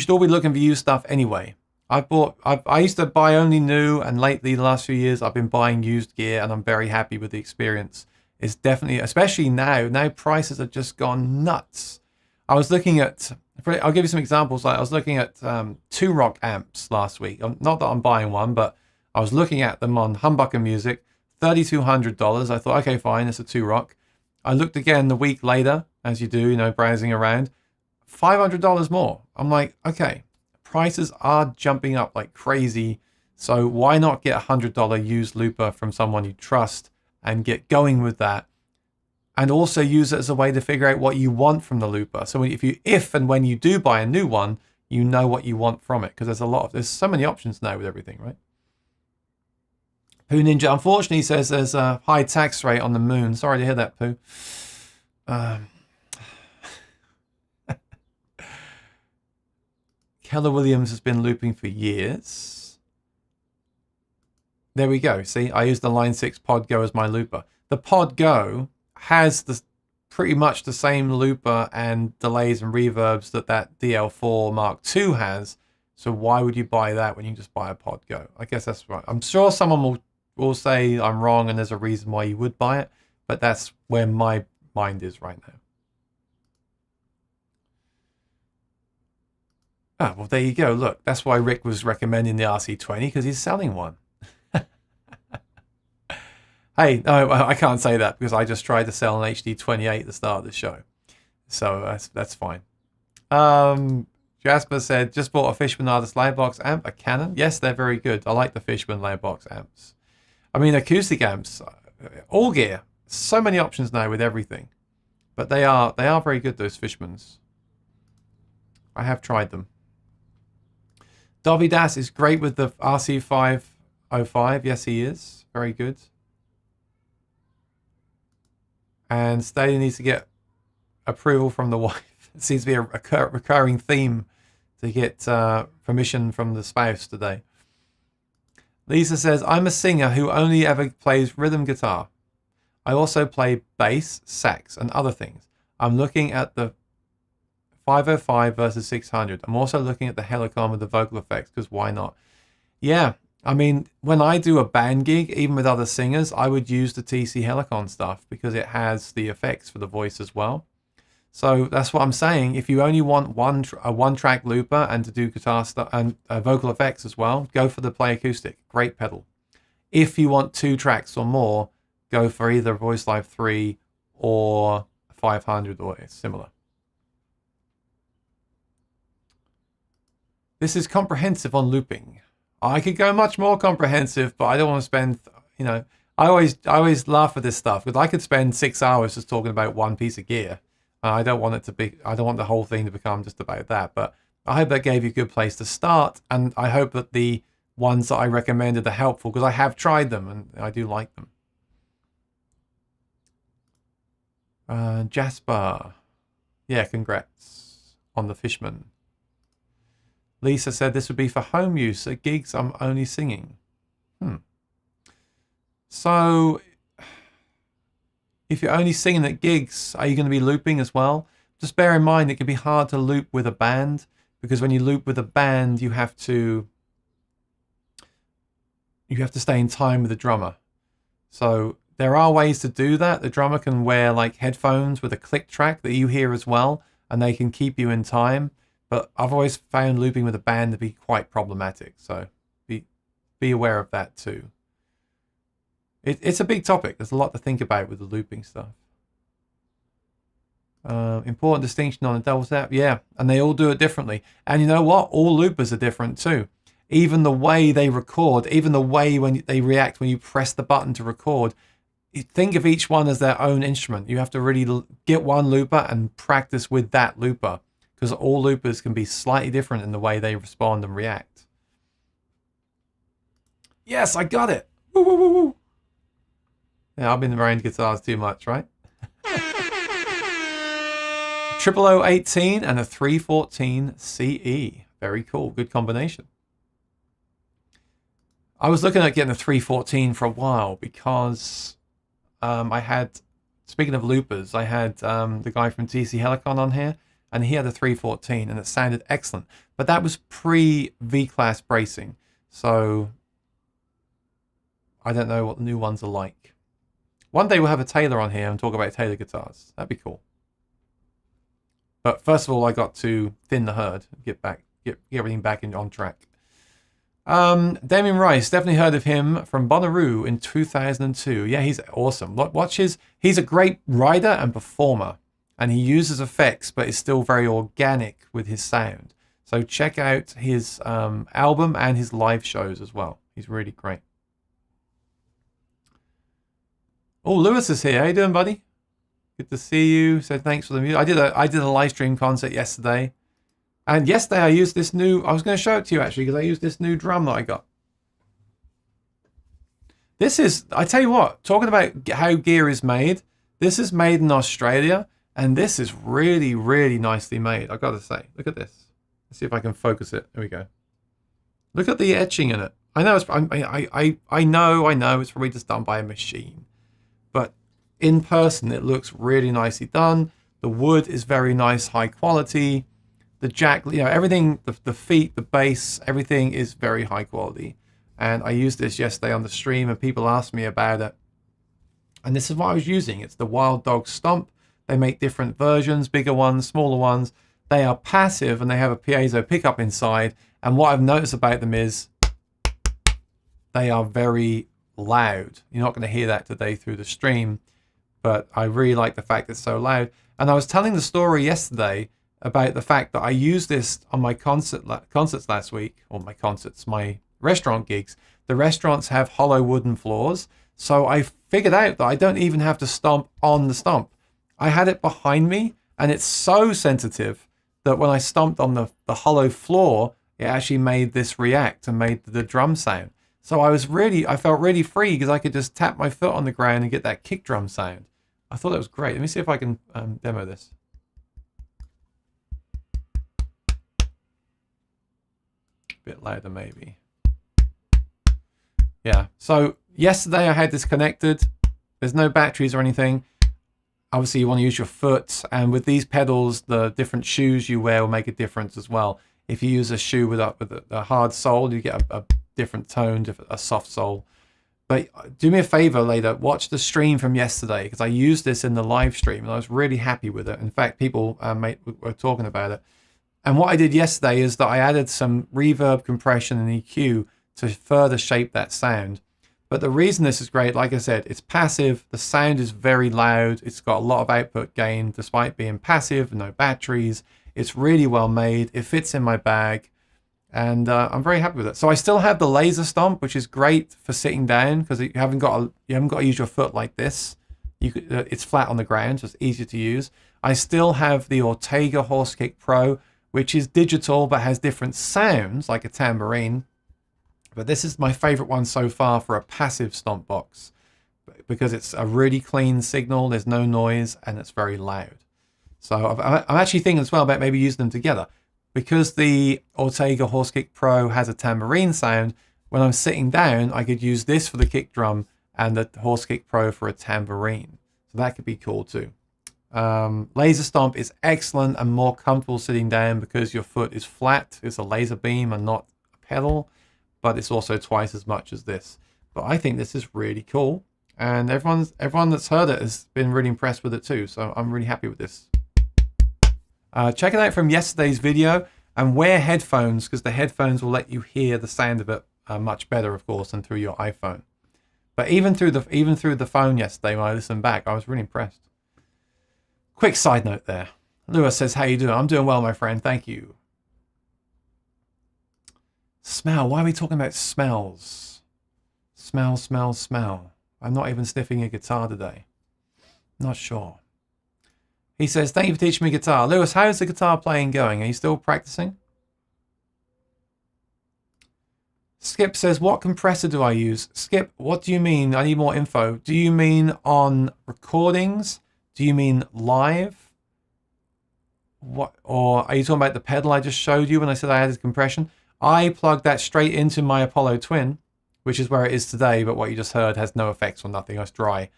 all be looking for used stuff anyway. I used to buy only new, and lately, the last few years, I've been buying used gear, and I'm very happy with the experience. It's definitely, especially now prices have just gone nuts. I was looking at, I'll give you some examples. Like I was looking at 2-rock amps last week. Not that I'm buying one, but I was looking at them on Humbucker Music, $3,200. I thought, okay, fine, it's a 2-rock. I looked again the week later, as you do, browsing around, $500 more. I'm like, okay, prices are jumping up like crazy. So why not get a $100 used looper from someone you trust and get going with that? And also use it as a way to figure out what you want from the looper. So if and when you do buy a new one, you know what you want from it. Because there's so many options now with everything, right? Pooh Ninja, unfortunately, says there's a high tax rate on the moon. Sorry to hear that, Pooh. Keller Williams has been looping for years. There we go. See, I used the Line 6 Pod Go as my looper. The Pod Go has pretty much the same looper and delays and reverbs that DL4 Mark II has. So why would you buy that when you can just buy a Pod Go? I guess that's right. I'm sure someone will say I'm wrong and there's a reason why you would buy it, but that's where my mind is right now. Ah, well, there you go. Look, that's why Rick was recommending the RC20, because he's selling one. Hey, no, I can't say that because I just tried to sell an HD28 at the start of the show. So that's fine. Jasper said, just bought a Fishman Artist Lightbox amp, a Canon. Yes, they're very good. I like the Fishman Lightbox amps. I mean, acoustic amps, all gear. So many options now with everything. But they are very good, those Fishmans. I have tried them. Dovey Das is great with the RC505. Yes, he is. Very good. And Staley needs to get approval from the wife. It seems to be a recurring theme to get permission from the spouse today. Lisa says, I'm a singer who only ever plays rhythm guitar. I also play bass, sax, and other things. I'm looking at the 505 versus 600. I'm also looking at the Helicon with the vocal effects, because why not? Yeah, I mean, when I do a band gig, even with other singers, I would use the TC Helicon stuff because it has the effects for the voice as well. So that's what I'm saying. If you only want a one-track looper and to do guitar stuff and vocal effects as well, go for the Play Acoustic. Great pedal. If you want 2 tracks or more, go for either Voice Live 3 or 500 or similar. This is comprehensive on looping. I could go much more comprehensive, but I don't want to spend, I always laugh at this stuff because I could spend 6 hours just talking about one piece of gear. I don't want the whole thing to become just about that, but I hope that gave you a good place to start. And I hope that the ones that I recommended are helpful because I have tried them and I do like them. Jasper. Yeah, congrats on the Fishman. Lisa said this would be for home use. At gigs, I'm only singing. So, if you're only singing at gigs, are you going to be looping as well? Just bear in mind it can be hard to loop with a band because when you loop with a band, you have to stay in time with the drummer. So there are ways to do that. The drummer can wear like headphones with a click track that you hear as well, and they can keep you in time. But I've always found looping with a band to be quite problematic. So be aware of that too. It's a big topic. There's a lot to think about with the looping stuff. Important distinction on the double tap. Yeah, and they all do it differently. And you know what? All loopers are different too. Even the way they record, even the way when they react when you press the button to record. Think of each one as their own instrument. You have to really get one looper and practice with that looper. Because all loopers can be slightly different in the way they respond and react. Yes, I got it. Woo, woo, woo, woo. Yeah, I've been around guitars too much, right? 00018 and a 314 CE. Very cool. Good combination. I was looking at getting a 314 for a while because I had, speaking of loopers, I had the guy from TC Helicon on here. and he had a 314, and it sounded excellent. But that was pre-V-Class bracing, so I don't know what the new ones are like. One day we'll have a Taylor on here and talk about Taylor guitars. That'd be cool. But first of all, I got to thin the herd, get everything back on track. Damien Rice, definitely heard of him from Bonnaroo in 2002. Yeah, he's awesome. Watch he's a great writer and performer, and he uses effects, but is still very organic with his sound. So check out his album and his live shows as well. He's really great. Oh, Lewis is here. How you doing, buddy? Good to see you. So thanks for the music. I did a live stream concert yesterday. And yesterday I used this new, I was going to show it to you actually, because I used this new drum that I got. This is, I tell you what, talking about how gear is made, this is made in Australia, and this is really, really nicely made, I've got to say. Look at this. Let's see if I can focus it. There we go. Look at the etching in it. I know it's, I know it's probably just done by a machine. But in person, it looks really nicely done. The wood is very nice, high quality. The jack, everything, the feet, the bass, everything is very high quality. And I used this yesterday on the stream and people asked me about it. And this is what I was using. It's the Wild Dog Stomp. They make different versions, bigger ones, smaller ones. They are passive and they have a piezo pickup inside. And what I've noticed about them is they are very loud. You're not going to hear that today through the stream, but I really like the fact it's so loud. And I was telling the story yesterday about the fact that I used this on my concerts last week, or my restaurant gigs. The restaurants have hollow wooden floors, so I figured out that I don't even have to stomp on the stomp. I had it behind me, and it's so sensitive that when I stomped on the hollow floor, it actually made this react and made the drum sound. So I felt really free because I could just tap my foot on the ground and get that kick drum sound. I thought that was great. Let me see if I can demo this. Bit louder maybe. Yeah, so yesterday I had this connected. There's no batteries or anything. Obviously you want to use your foot, and with these pedals, the different shoes you wear will make a difference as well. If you use a shoe with a hard sole, you get a different tone, a soft sole. But do me a favor later, watch the stream from yesterday, because I used this in the live stream and I was really happy with it. In fact, people were talking about it. And what I did yesterday is that I added some reverb, compression, and EQ to further shape that sound. But the reason this is great, like I said, it's passive. The sound is very loud. It's got a lot of output gain despite being passive, no batteries. It's really well made. It fits in my bag. And I'm very happy with it. So I still have the laser stomp, which is great for sitting down because you haven't got to use your foot like this. It's flat on the ground, so it's easier to use. I still have the Ortega Horse Kick Pro, which is digital but has different sounds like a tambourine. But this is my favorite one so far for a passive stomp box because it's a really clean signal, there's no noise, and it's very loud. So I'm actually thinking as well about maybe using them together. Because the Ortega Horse Kick Pro has a tambourine sound, when I'm sitting down, I could use this for the kick drum and the Horse Kick Pro for a tambourine. So that could be cool too. Laser Stomp is excellent and more comfortable sitting down because your foot is flat. It's a laser beam and not a pedal, but it's also twice as much as this. But I think this is really cool. And everyone that's heard it has been really impressed with it too. So I'm really happy with this. Check it out from yesterday's video and wear headphones because the headphones will let you hear the sound of it much better, of course, than through your iPhone. But even through the phone yesterday when I listened back, I was really impressed. Quick side note there. Lewis says, how you doing? I'm doing well, my friend. Thank you. Smell. Why are we talking about smells? Smell, smell, smell. I'm not even sniffing a guitar today. Not sure. He says, thank you for teaching me guitar. Lewis, how's the guitar playing going? Are you still practicing? Skip says, what compressor do I use? Skip, what do you mean? I need more info. Do you mean on recordings? Do you mean live? What? Or are you talking about the pedal I just showed you when I said I added compression? I plugged that straight into my Apollo Twin, which is where it is today, but what you just heard has no effects or nothing. It's dry.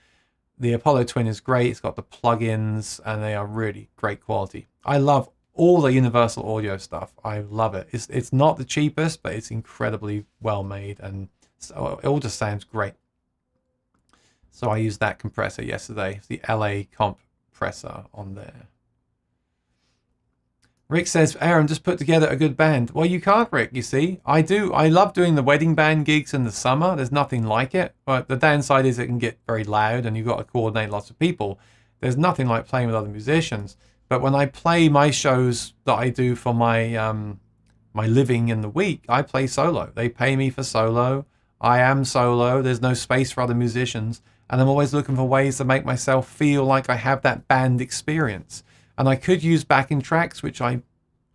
The Apollo Twin is great. It's got the plugins and they are really great quality. I love all the Universal Audio stuff. I love it. It's not the cheapest, but it's incredibly well made, and so it all just sounds great. So I used that compressor yesterday. It's the LA compressor on there. Rick says, Aaron, just put together a good band. Well, you can't, Rick, you see. I do. I love doing the wedding band gigs in the summer. There's nothing like it. But the downside is it can get very loud and you've got to coordinate lots of people. There's nothing like playing with other musicians. But when I play my shows that I do for my my living in the week, I play solo. They pay me for solo. I am solo. There's no space for other musicians. And I'm always looking for ways to make myself feel like I have that band experience. And I could use backing tracks, which I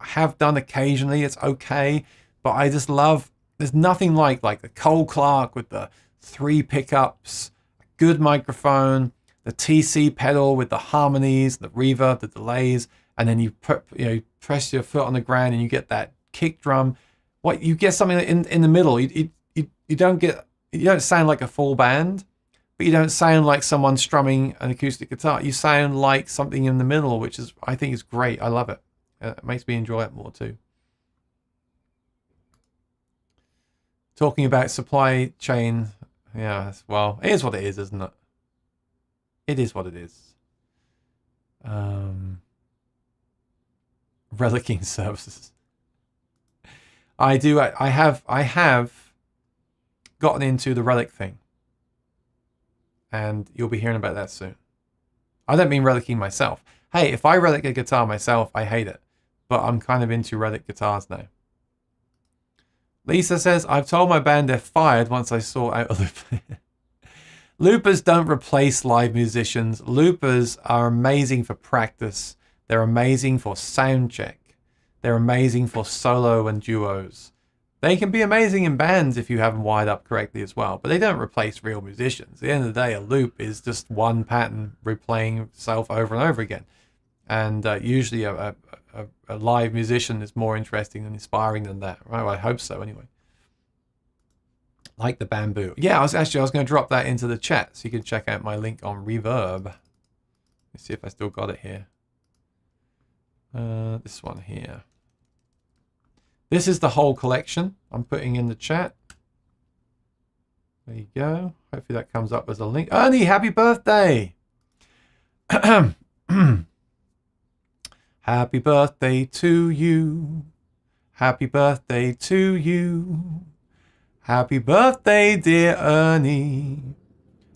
have done occasionally. It's okay. But I just love, there's nothing like the Cole Clark with the 3 pickups, a good microphone, the TC pedal with the harmonies, the reverb, the delays, and then you press your foot on the ground and you get that kick drum. What you get something in the middle. You don't sound like a full band. But you don't sound like someone strumming an acoustic guitar. You sound like something in the middle, which is, I think, is great. I love it. It makes me enjoy it more too. Talking about supply chain, yeah, well, it is what it is, isn't it? It is what it is. Relicking services. I have gotten into the relic thing. And you'll be hearing about that soon. I don't mean relicking myself. Hey, if I relic a guitar myself, I hate it. But I'm kind of into relic guitars now. Lisa says, I've told my band they're fired once I saw out a looper. Loopers don't replace live musicians. Loopers are amazing for practice. They're amazing for sound check. They're amazing for solo and duos. They can be amazing in bands if you have them wired up correctly as well, but they don't replace real musicians. At the end of the day, a loop is just one pattern replaying itself over and over again. And usually a live musician is more interesting and inspiring than that. Right? Well, I hope so anyway. Like the bamboo. Yeah, I was going to drop that into the chat so you can check out my link on Reverb. Let's see if I still got it here. This one here. This is the whole collection I'm putting in the chat. There you go. Hopefully that comes up as a link. Ernie, happy birthday! Happy birthday to you. Happy birthday to you. Happy birthday, dear Ernie.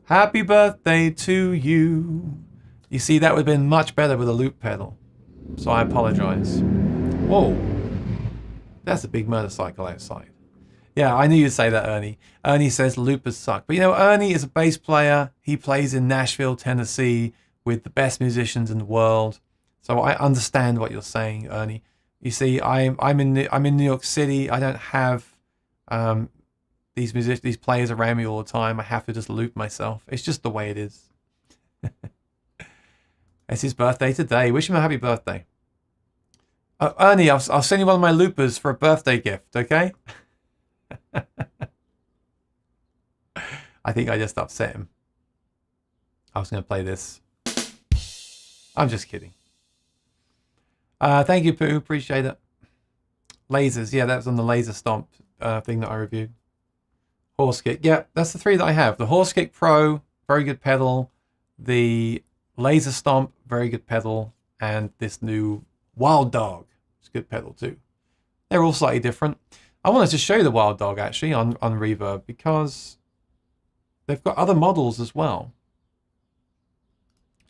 Happy birthday to you. You see, that would have been much better with a loop pedal. So I apologize. Whoa. That's a big motorcycle outside. Yeah, I knew you'd say that, Ernie. Ernie says loopers suck. But you know, Ernie is a bass player. He plays in Nashville, Tennessee with the best musicians in the world. So I understand what you're saying, Ernie. You see, I'm in New York City. I don't have these players around me all the time. I have to just loop myself. It's just the way it is. It's his birthday today. Wish him a happy birthday. Ernie, I'll send you one of my loopers for a birthday gift, okay? I think I just upset him. I was going to play this. I'm just kidding. Thank you, Pooh. Appreciate it. Lasers. Yeah, that was on the Laser Stomp thing that I reviewed. Horse Kick. Yeah, that's the 3 that I have. The Horse Kick Pro, very good pedal. The Laser Stomp, very good pedal. And this new Wild Dog. It's a good pedal too. They're all slightly different. I wanted to show you the Wild Dog actually on Reverb because they've got other models as well.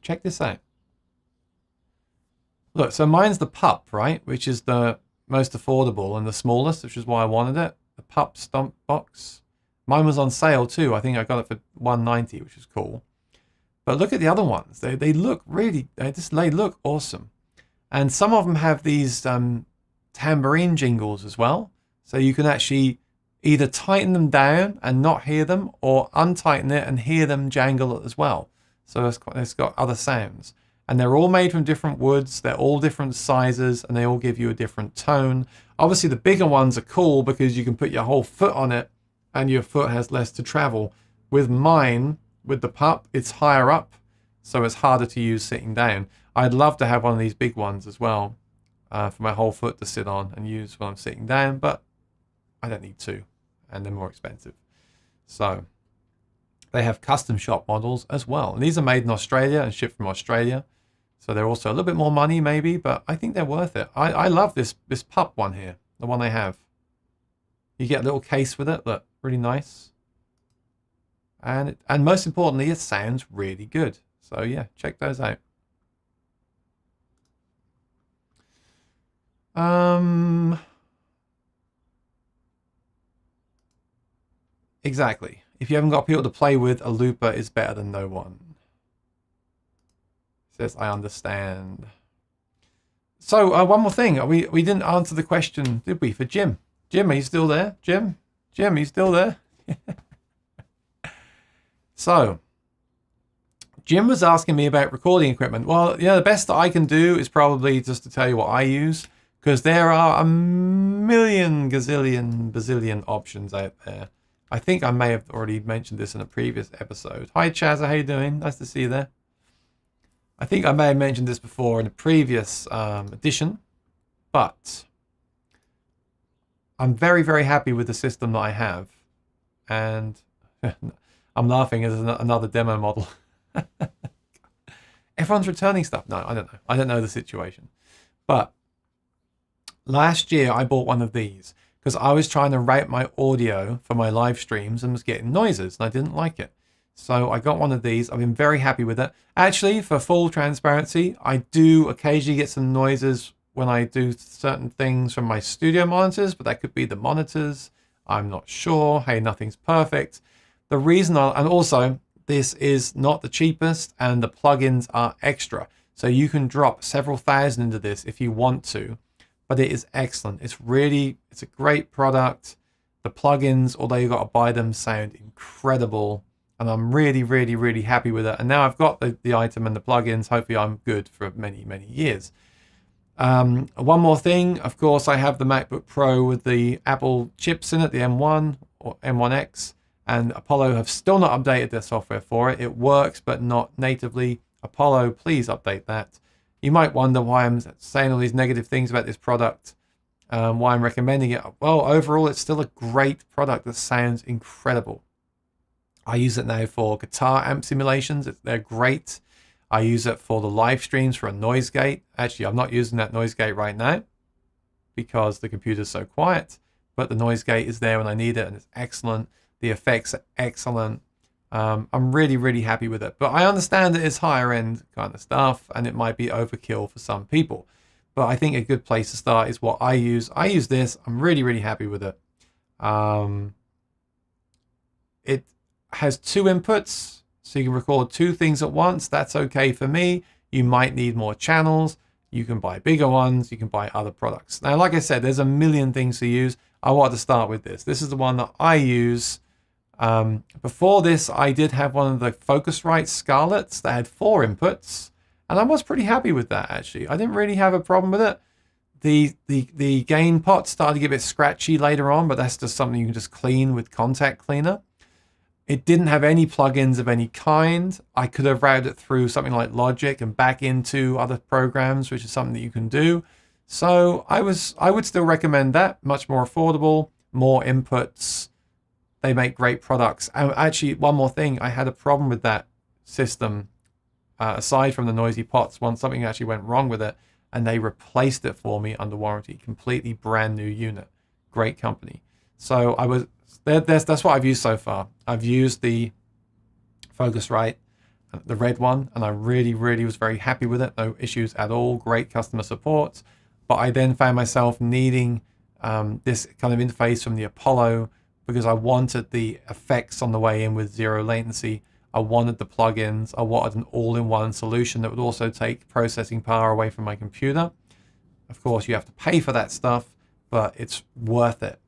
Check this out. Look, so mine's the Pup, right? Which is the most affordable and the smallest, which is why I wanted it. The Pup Stomp Box. Mine was on sale too. I think I got it for $190, which is cool. But look at the other ones. They look really, they look awesome. And some of them have these tambourine jingles as well. So you can actually either tighten them down and not hear them, or untighten it and hear them jangle as well. So it's got other sounds. And they're all made from different woods. They're all different sizes, and they all give you a different tone. Obviously, the bigger ones are cool because you can put your whole foot on it, and your foot has less to travel. With mine, with the Pup, it's higher up, so it's harder to use sitting down. I'd love to have one of these big ones as well. for my whole foot to sit on and use when I'm sitting down, but I don't need two, and they're more expensive. So they have custom shop models as well. And these are made in Australia and shipped from Australia. So they're also a little bit more money maybe, but I think they're worth it. I love this pup one here, the one they have. You get a little case with it, look, really nice. And most importantly, it sounds really good. So yeah, check those out. Exactly. If you haven't got people to play with, a looper is better than no one. Says, I understand. So one more thing. We didn't answer the question, did we, for Jim? Jim, are you still there? Jim, are you still there? So, Jim was asking me about recording equipment. Well, the best that I can do is probably just to tell you what I use, because there are a million, gazillion, bazillion options out there. I think I may have already mentioned this in a previous episode. Hi, Chazza, how you doing? Nice to see you there. I think I may have mentioned this before in a previous edition, but I'm very, very happy with the system that I have. And I'm laughing as another demo model. Everyone's returning stuff. No, I don't know. I don't know the situation. But last year I bought one of these because I was trying to route my audio for my live streams and was getting noises and I didn't like it. So I got one of these. I've been very happy with it. Actually, for full transparency, I do occasionally get some noises when I do certain things from my studio monitors, but that could be the monitors. I'm not sure. Hey, nothing's perfect. The reason and also this is not the cheapest and the plugins are extra. So you can drop several thousand into this if you want to, but it is excellent. It's a great product. The plugins, although you got to buy them, sound incredible. And I'm really, really, really happy with it. And now I've got the item and the plugins. Hopefully I'm good for many, many years. One more thing, of course, I have the MacBook Pro with the Apple chips in it, the M1 or M1X. And Apollo have still not updated their software for it. It works, but not natively. Apollo, please update that. You might wonder why I'm saying all these negative things about this product, why I'm recommending it. Well, overall, it's still a great product that sounds incredible. I use it now for guitar amp simulations. They're great. I use it for the live streams for a noise gate. Actually, I'm not using that noise gate right now because the computer's so quiet, but the noise gate is there when I need it and it's excellent. The effects are excellent. I'm really, really happy with it. But I understand that it's higher end kind of stuff and it might be overkill for some people. But I think a good place to start is what I use. I use this. I'm really, really happy with it. It has two inputs, so you can record two things at once. That's okay for me. You might need more channels. You can buy bigger ones. You can buy other products. Now, like I said, there's a million things to use. I wanted to start with this. This is the one that I use. Before this, I did have one of the Focusrite Scarletts that had 4 inputs, and I was pretty happy with that, actually. I didn't really have a problem with it. The gain pot started to get a bit scratchy later on, but that's just something you can just clean with Contact Cleaner. It didn't have any plugins of any kind. I could have routed it through something like Logic and back into other programs, which is something that you can do. So I would still recommend that. Much more affordable, more inputs. They make great products. And actually, one more thing, I had a problem with that system. Aside from the noisy pots, something actually went wrong with it, and they replaced it for me under warranty. Completely brand new unit. Great company. So that's what I've used so far. I've used the Focusrite, the red one, and I really, really was very happy with it. No issues at all. Great customer support. But I then found myself needing this kind of interface from the Apollo because I wanted the effects on the way in with 0 latency. I wanted the plugins. I wanted an all-in-one solution that would also take processing power away from my computer. Of course, you have to pay for that stuff, but it's worth it.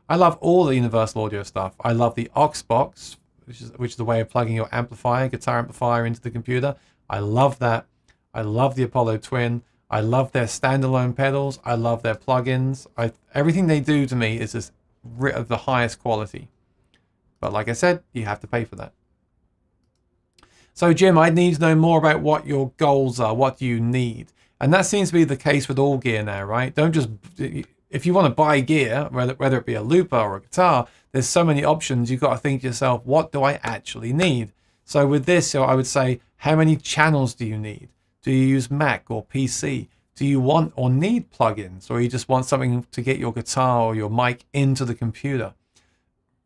I love all the Universal Audio stuff. I love the aux box, which is the way of plugging your amplifier, guitar amplifier into the computer. I love that. I love the Apollo Twin. I love their standalone pedals. I love their plugins. Everything they do to me is just of the highest quality. But like I said, you have to pay for that. So Jim, I need to know more about what your goals are. What do you need? And that seems to be the case with all gear now, right? Don't just, if you want to buy gear, whether it be a looper or a guitar, there's so many options. You've got to think to yourself, what do I actually need? So with this, I would say, how many channels do you need? Do you use Mac or PC? Do you want or need plugins, or you just want something to get your guitar or your mic into the computer?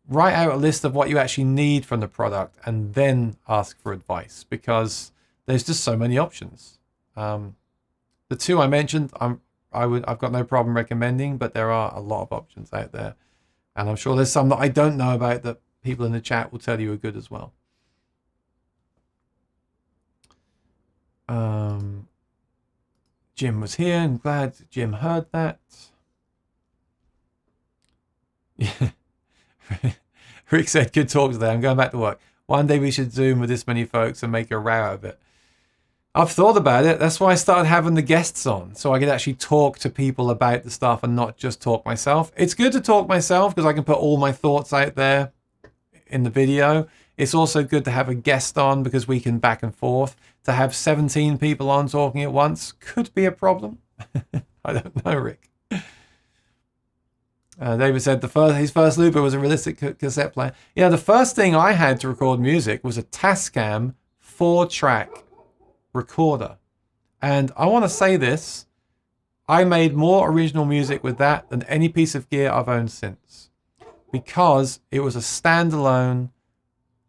Write out a list of what you actually need from the product and then ask for advice, because there's just so many options. The two I mentioned, I've got no problem recommending, but there are a lot of options out there. And I'm sure there's some that I don't know about that people in the chat will tell you are good as well. Jim was here. I'm glad Jim heard that. Yeah. Rick said, good talk today. I'm going back to work. One day we should Zoom with this many folks and make a row out of it. I've thought about it. That's why I started having the guests on, so I could actually talk to people about the stuff and not just talk myself. It's good to talk myself because I can put all my thoughts out there in the video. It's also good to have a guest on because we can back and forth. To have 17 people on talking at once could be a problem. I don't know, Rick. David said his first looper was a realistic cassette player. Yeah, the first thing I had to record music was a Tascam 4-track recorder. And I want to say this, I made more original music with that than any piece of gear I've owned since, because it was a standalone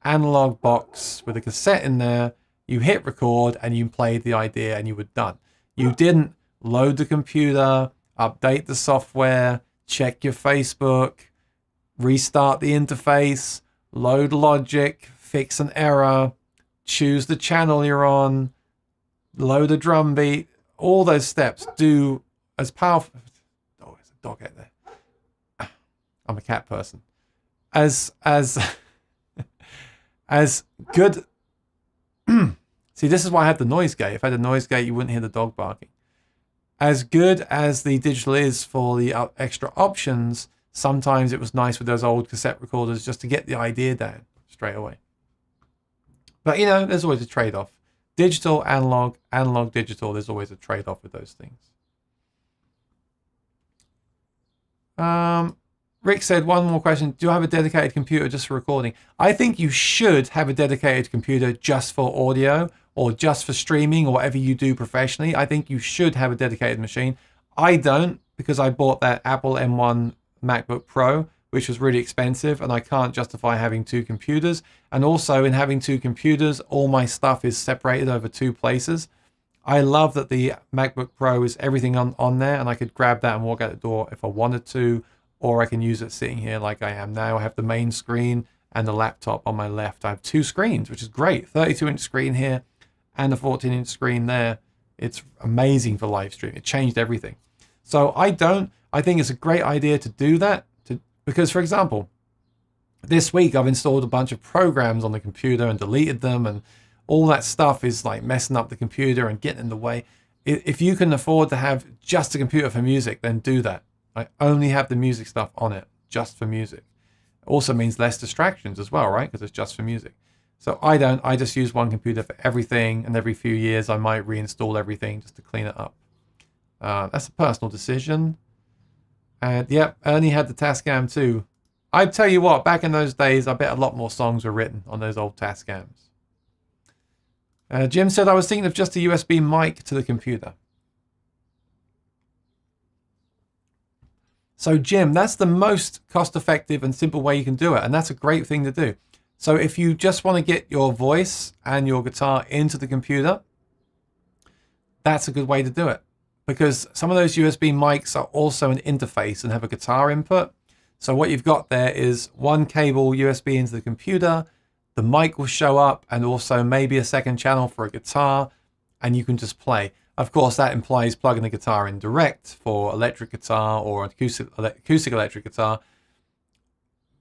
analog box with a cassette in there. You hit record and you played the idea and you were done. You didn't load the computer, update the software, check your Facebook, restart the interface, load Logic, fix an error, choose the channel you're on, load a drum beat. All those steps do as powerful. Oh, there's a dog out there. I'm a cat person. As good. See, this is why I had the noise gate. If I had a noise gate, you wouldn't hear the dog barking. As good as the digital is for the extra options, sometimes it was nice with those old cassette recorders just to get the idea down straight away. But, you know, there's always a trade-off. Digital, analog, analog, digital, there's always a trade-off with those things. Rick said, one more question. Do you have a dedicated computer just for recording? I think you should have a dedicated computer just for audio or just for streaming or whatever you do professionally. I think you should have a dedicated machine. I don't, because I bought that Apple M1 MacBook Pro, which was really expensive, and I can't justify having two computers. And also in having two computers, all my stuff is separated over two places. I love that the MacBook Pro is everything on there, and I could grab that and walk out the door if I wanted to, or I can use it sitting here like I am now. I have the main screen and the laptop on my left. I have two screens, which is great. 32-inch screen here and a 14-inch screen there. It's amazing for live stream. It changed everything. So I think it's a great idea to do that, because, for example, this week I've installed a bunch of programs on the computer and deleted them, and all that stuff is like messing up the computer and getting in the way. If you can afford to have just a computer for music, then do that. I only have the music stuff on it, just for music. It also means less distractions as well, right? Because it's just for music. So I just use one computer for everything, and every few years I might reinstall everything just to clean it up. That's a personal decision. And yep, Ernie had the Tascam too. I tell you what, back in those days, I bet a lot more songs were written on those old Tascams. Jim said, I was thinking of just a USB mic to the computer. So Jim, that's the most cost-effective and simple way you can do it. And that's a great thing to do. So if you just want to get your voice and your guitar into the computer, that's a good way to do it. Because some of those USB mics are also an interface and have a guitar input. So what you've got there is one cable USB into the computer, the mic will show up, and also maybe a second channel for a guitar, and you can just play. Of course, that implies plugging the guitar in direct for electric guitar or acoustic electric guitar.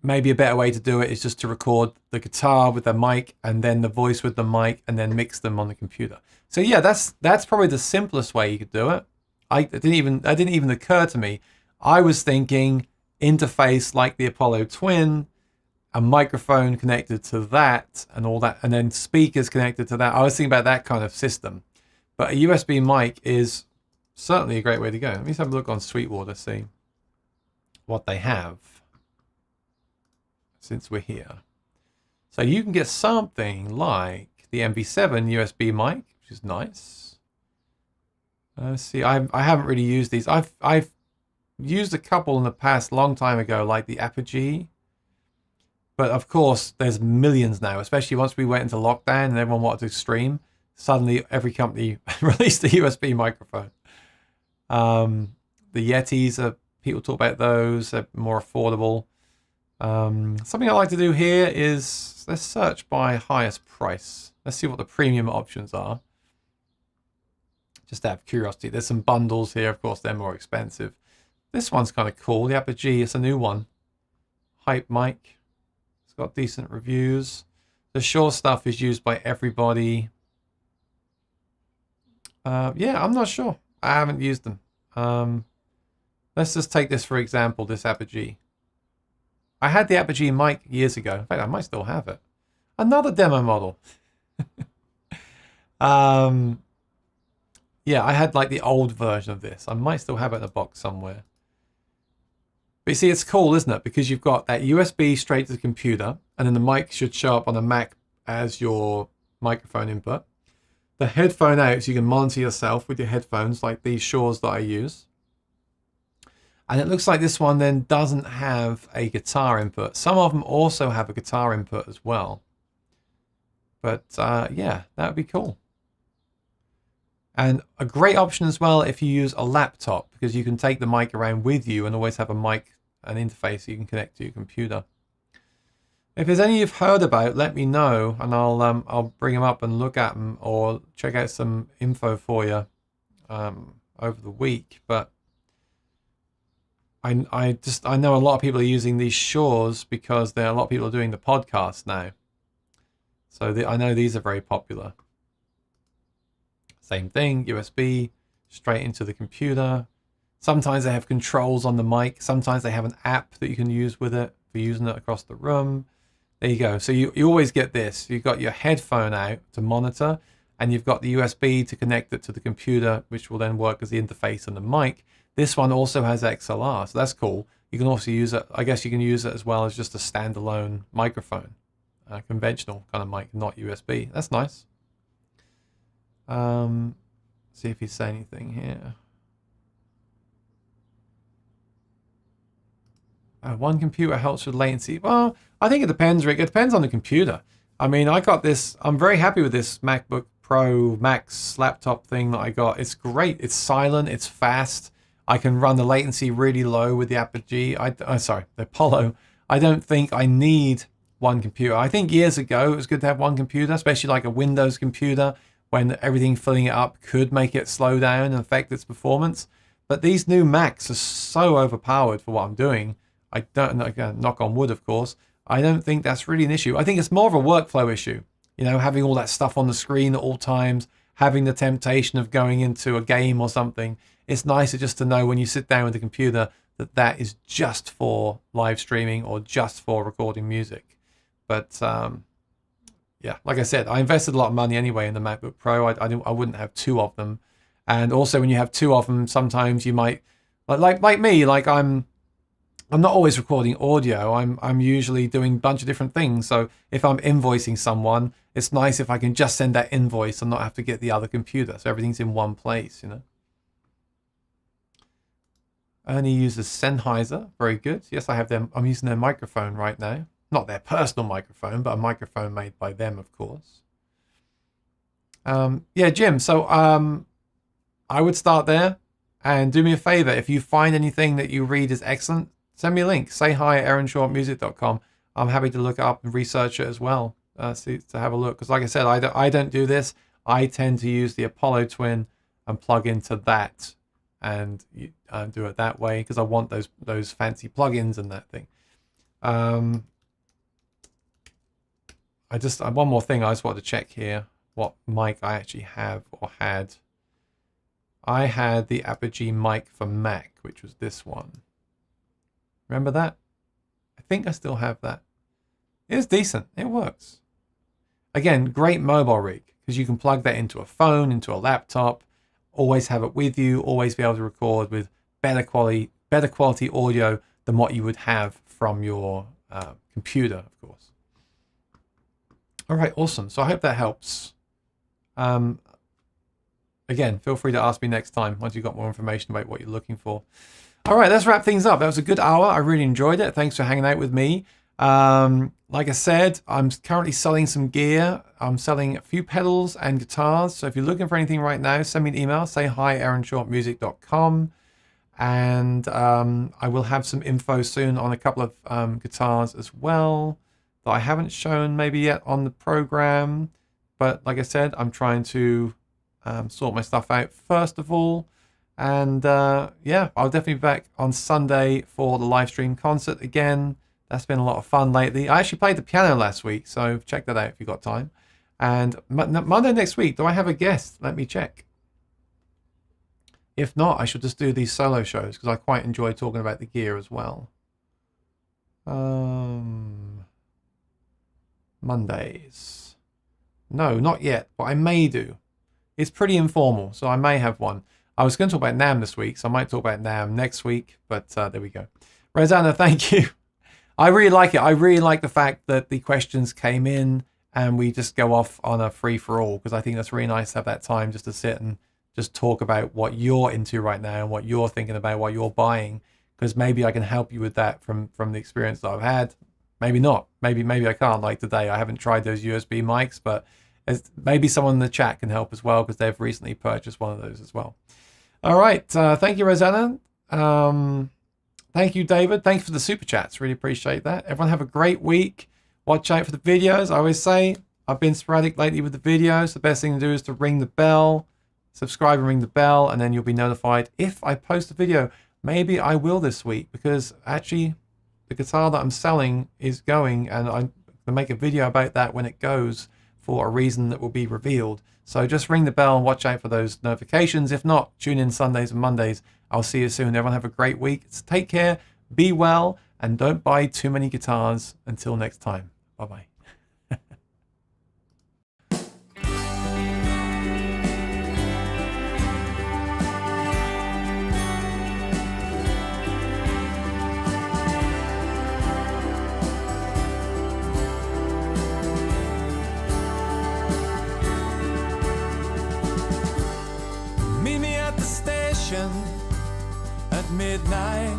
Maybe a better way to do it is just to record the guitar with the mic and then the voice with the mic and then mix them on the computer. So yeah, that's probably the simplest way you could do it. That didn't even occur to me. I was thinking interface like the Apollo Twin, a microphone connected to that and all that, and then speakers connected to that. I was thinking about that kind of system. But a USB mic is certainly a great way to go. Let me just have a look on Sweetwater, see what they have since we're here. So you can get something like the MV7 USB mic, which is nice. See, I haven't really used these. I've used a couple in the past, long time ago, like the Apogee. But of course, there's millions now, especially once we went into lockdown and everyone wanted to stream. Suddenly, every company released a USB microphone. The Yetis, people talk about those. They're more affordable. Something I like to do here is let's search by highest price. Let's see what the premium options are. Just out of curiosity. There's some bundles here. Of course, they're more expensive. This one's kind of cool. The Apogee, it's a new one. Hype mic. It's got decent reviews. The Shure stuff is used by everybody. Yeah, I'm not sure. I haven't used them. Let's just take this for example, this Apogee. I had the Apogee mic years ago. In fact, I might still have it. Another demo model. Yeah, I had like the old version of this. I might still have it in a box somewhere. But you see, it's cool, isn't it? Because you've got that USB straight to the computer, and then the mic should show up on a Mac as your microphone input. The headphone out, so you can monitor yourself with your headphones, like these Shures that I use. And it looks like this one then doesn't have a guitar input. Some of them also have a guitar input as well. But yeah, that would be cool. And a great option as well if you use a laptop, because you can take the mic around with you and always have a mic, an interface you can connect to your computer. If there's any you've heard about, let me know, and I'll bring them up and look at them, or check out some info for you over the week. But I know a lot of people are using these Shures because there are a lot of people are doing the podcast now. So I know these are very popular. Same thing, USB straight into the computer. Sometimes they have controls on the mic. Sometimes they have an app that you can use with it for using it across the room. There you go. So you always get this. You've got your headphone out to monitor, and you've got the USB to connect it to the computer, which will then work as the interface and the mic. This one also has XLR, so that's cool. You can also use it, I guess you can use it as well as just a standalone microphone. Conventional kind of mic, not USB. That's nice. See if he's saying anything here. One computer helps with latency. Well, I think it depends, Rick. It depends on the computer. I mean, I got this. I'm very happy with this MacBook Pro Max laptop thing that I got. It's great. It's silent. It's fast. I can run the latency really low with the Apogee. Sorry, the Apollo. I don't think I need one computer. I think years ago it was good to have one computer, especially like a Windows computer, when everything filling it up could make it slow down and affect its performance. But these new Macs are so overpowered for what I'm doing. I don't, again, knock on wood, of course, I don't think that's really an issue. I think it's more of a workflow issue. You know, having all that stuff on the screen at all times, having the temptation of going into a game or something. It's nicer just to know when you sit down with the computer that that is just for live streaming or just for recording music. But yeah, like I said, I invested a lot of money anyway in the MacBook Pro. I wouldn't have two of them. And also when you have two of them, sometimes you might, like me, like I'm not always recording audio. I'm usually doing a bunch of different things. So if I'm invoicing someone, it's nice if I can just send that invoice and not have to get the other computer. So everything's in one place, you know. Ernie uses Sennheiser. Very good. Yes, I have them. I'm using their microphone right now. Not their personal microphone, but a microphone made by them, of course. Yeah, Jim. So I would start there. And do me a favor. If you find anything that you read is excellent, send me a link. Say hi at aaronshortmusic.com. I'm happy to look it up and research it as well, to have a look. Because like I said, I don't do this. I tend to use the Apollo Twin and plug into that and do it that way because I want those fancy plugins and that thing. One more thing I just wanted to check here what mic I actually have or had. I had the Apogee mic for Mac, which was this one. Remember that? I think I still have that. It's decent. It works. Again, great mobile rig because you can plug that into a phone, into a laptop, always have it with you, always be able to record with better quality audio than what you would have from your computer, of course. All right, awesome. So I hope that helps. Again, feel free to ask me next time once you've got more information about what you're looking for. All right, let's wrap things up. That was a good hour. I really enjoyed it. Thanks for hanging out with me. Like I said, I'm currently selling some gear. I'm selling a few pedals and guitars. So if you're looking for anything right now, send me an email. Say hi, aaronshortmusic.com. And I will have some info soon on a couple of guitars as well that I haven't shown maybe yet on the program. But like I said, I'm trying to sort my stuff out first of all. And yeah, I'll definitely be back on Sunday for the live stream concert again. That's been a lot of fun lately. I actually played the piano last week, so check that out if you've got time. And Monday next week, do I have a guest? Let me check. If not, I should just do these solo shows because I quite enjoy talking about the gear as well. Mondays. No, not yet, but I may do. It's pretty informal, so I may have one. I was going to talk about NAMM this week, so I might talk about NAMM next week, but there we go. Rosanna, thank you. I really like it. I really like the fact that the questions came in and we just go off on a free-for-all, because I think that's really nice to have that time just to sit and just talk about what you're into right now and what you're thinking about, what you're buying, because maybe I can help you with that from the experience that I've had. Maybe not. Maybe I can't. Like today, I haven't tried those USB mics, but maybe someone in the chat can help as well because they've recently purchased one of those as well. All right. Thank you, Rosanna. Thank you, David. Thanks for the super chats. Really appreciate that. Everyone have a great week. Watch out for the videos. I always say I've been sporadic lately with the videos. The best thing to do is to ring the bell, subscribe and ring the bell, and then you'll be notified if I post a video. Maybe I will this week because actually the guitar that I'm selling is going, and I'm going to make a video about that when it goes for a reason that will be revealed. So just ring the bell and watch out for those notifications. If not, tune in Sundays and Mondays. I'll see you soon. Everyone have a great week. Take care, be well, and don't buy too many guitars. Until next time. Bye-bye. Meet me at the station at midnight.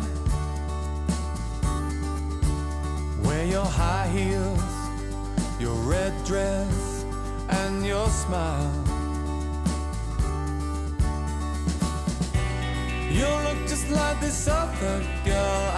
Wear your high heels, your red dress, and your smile. You look just like this other girl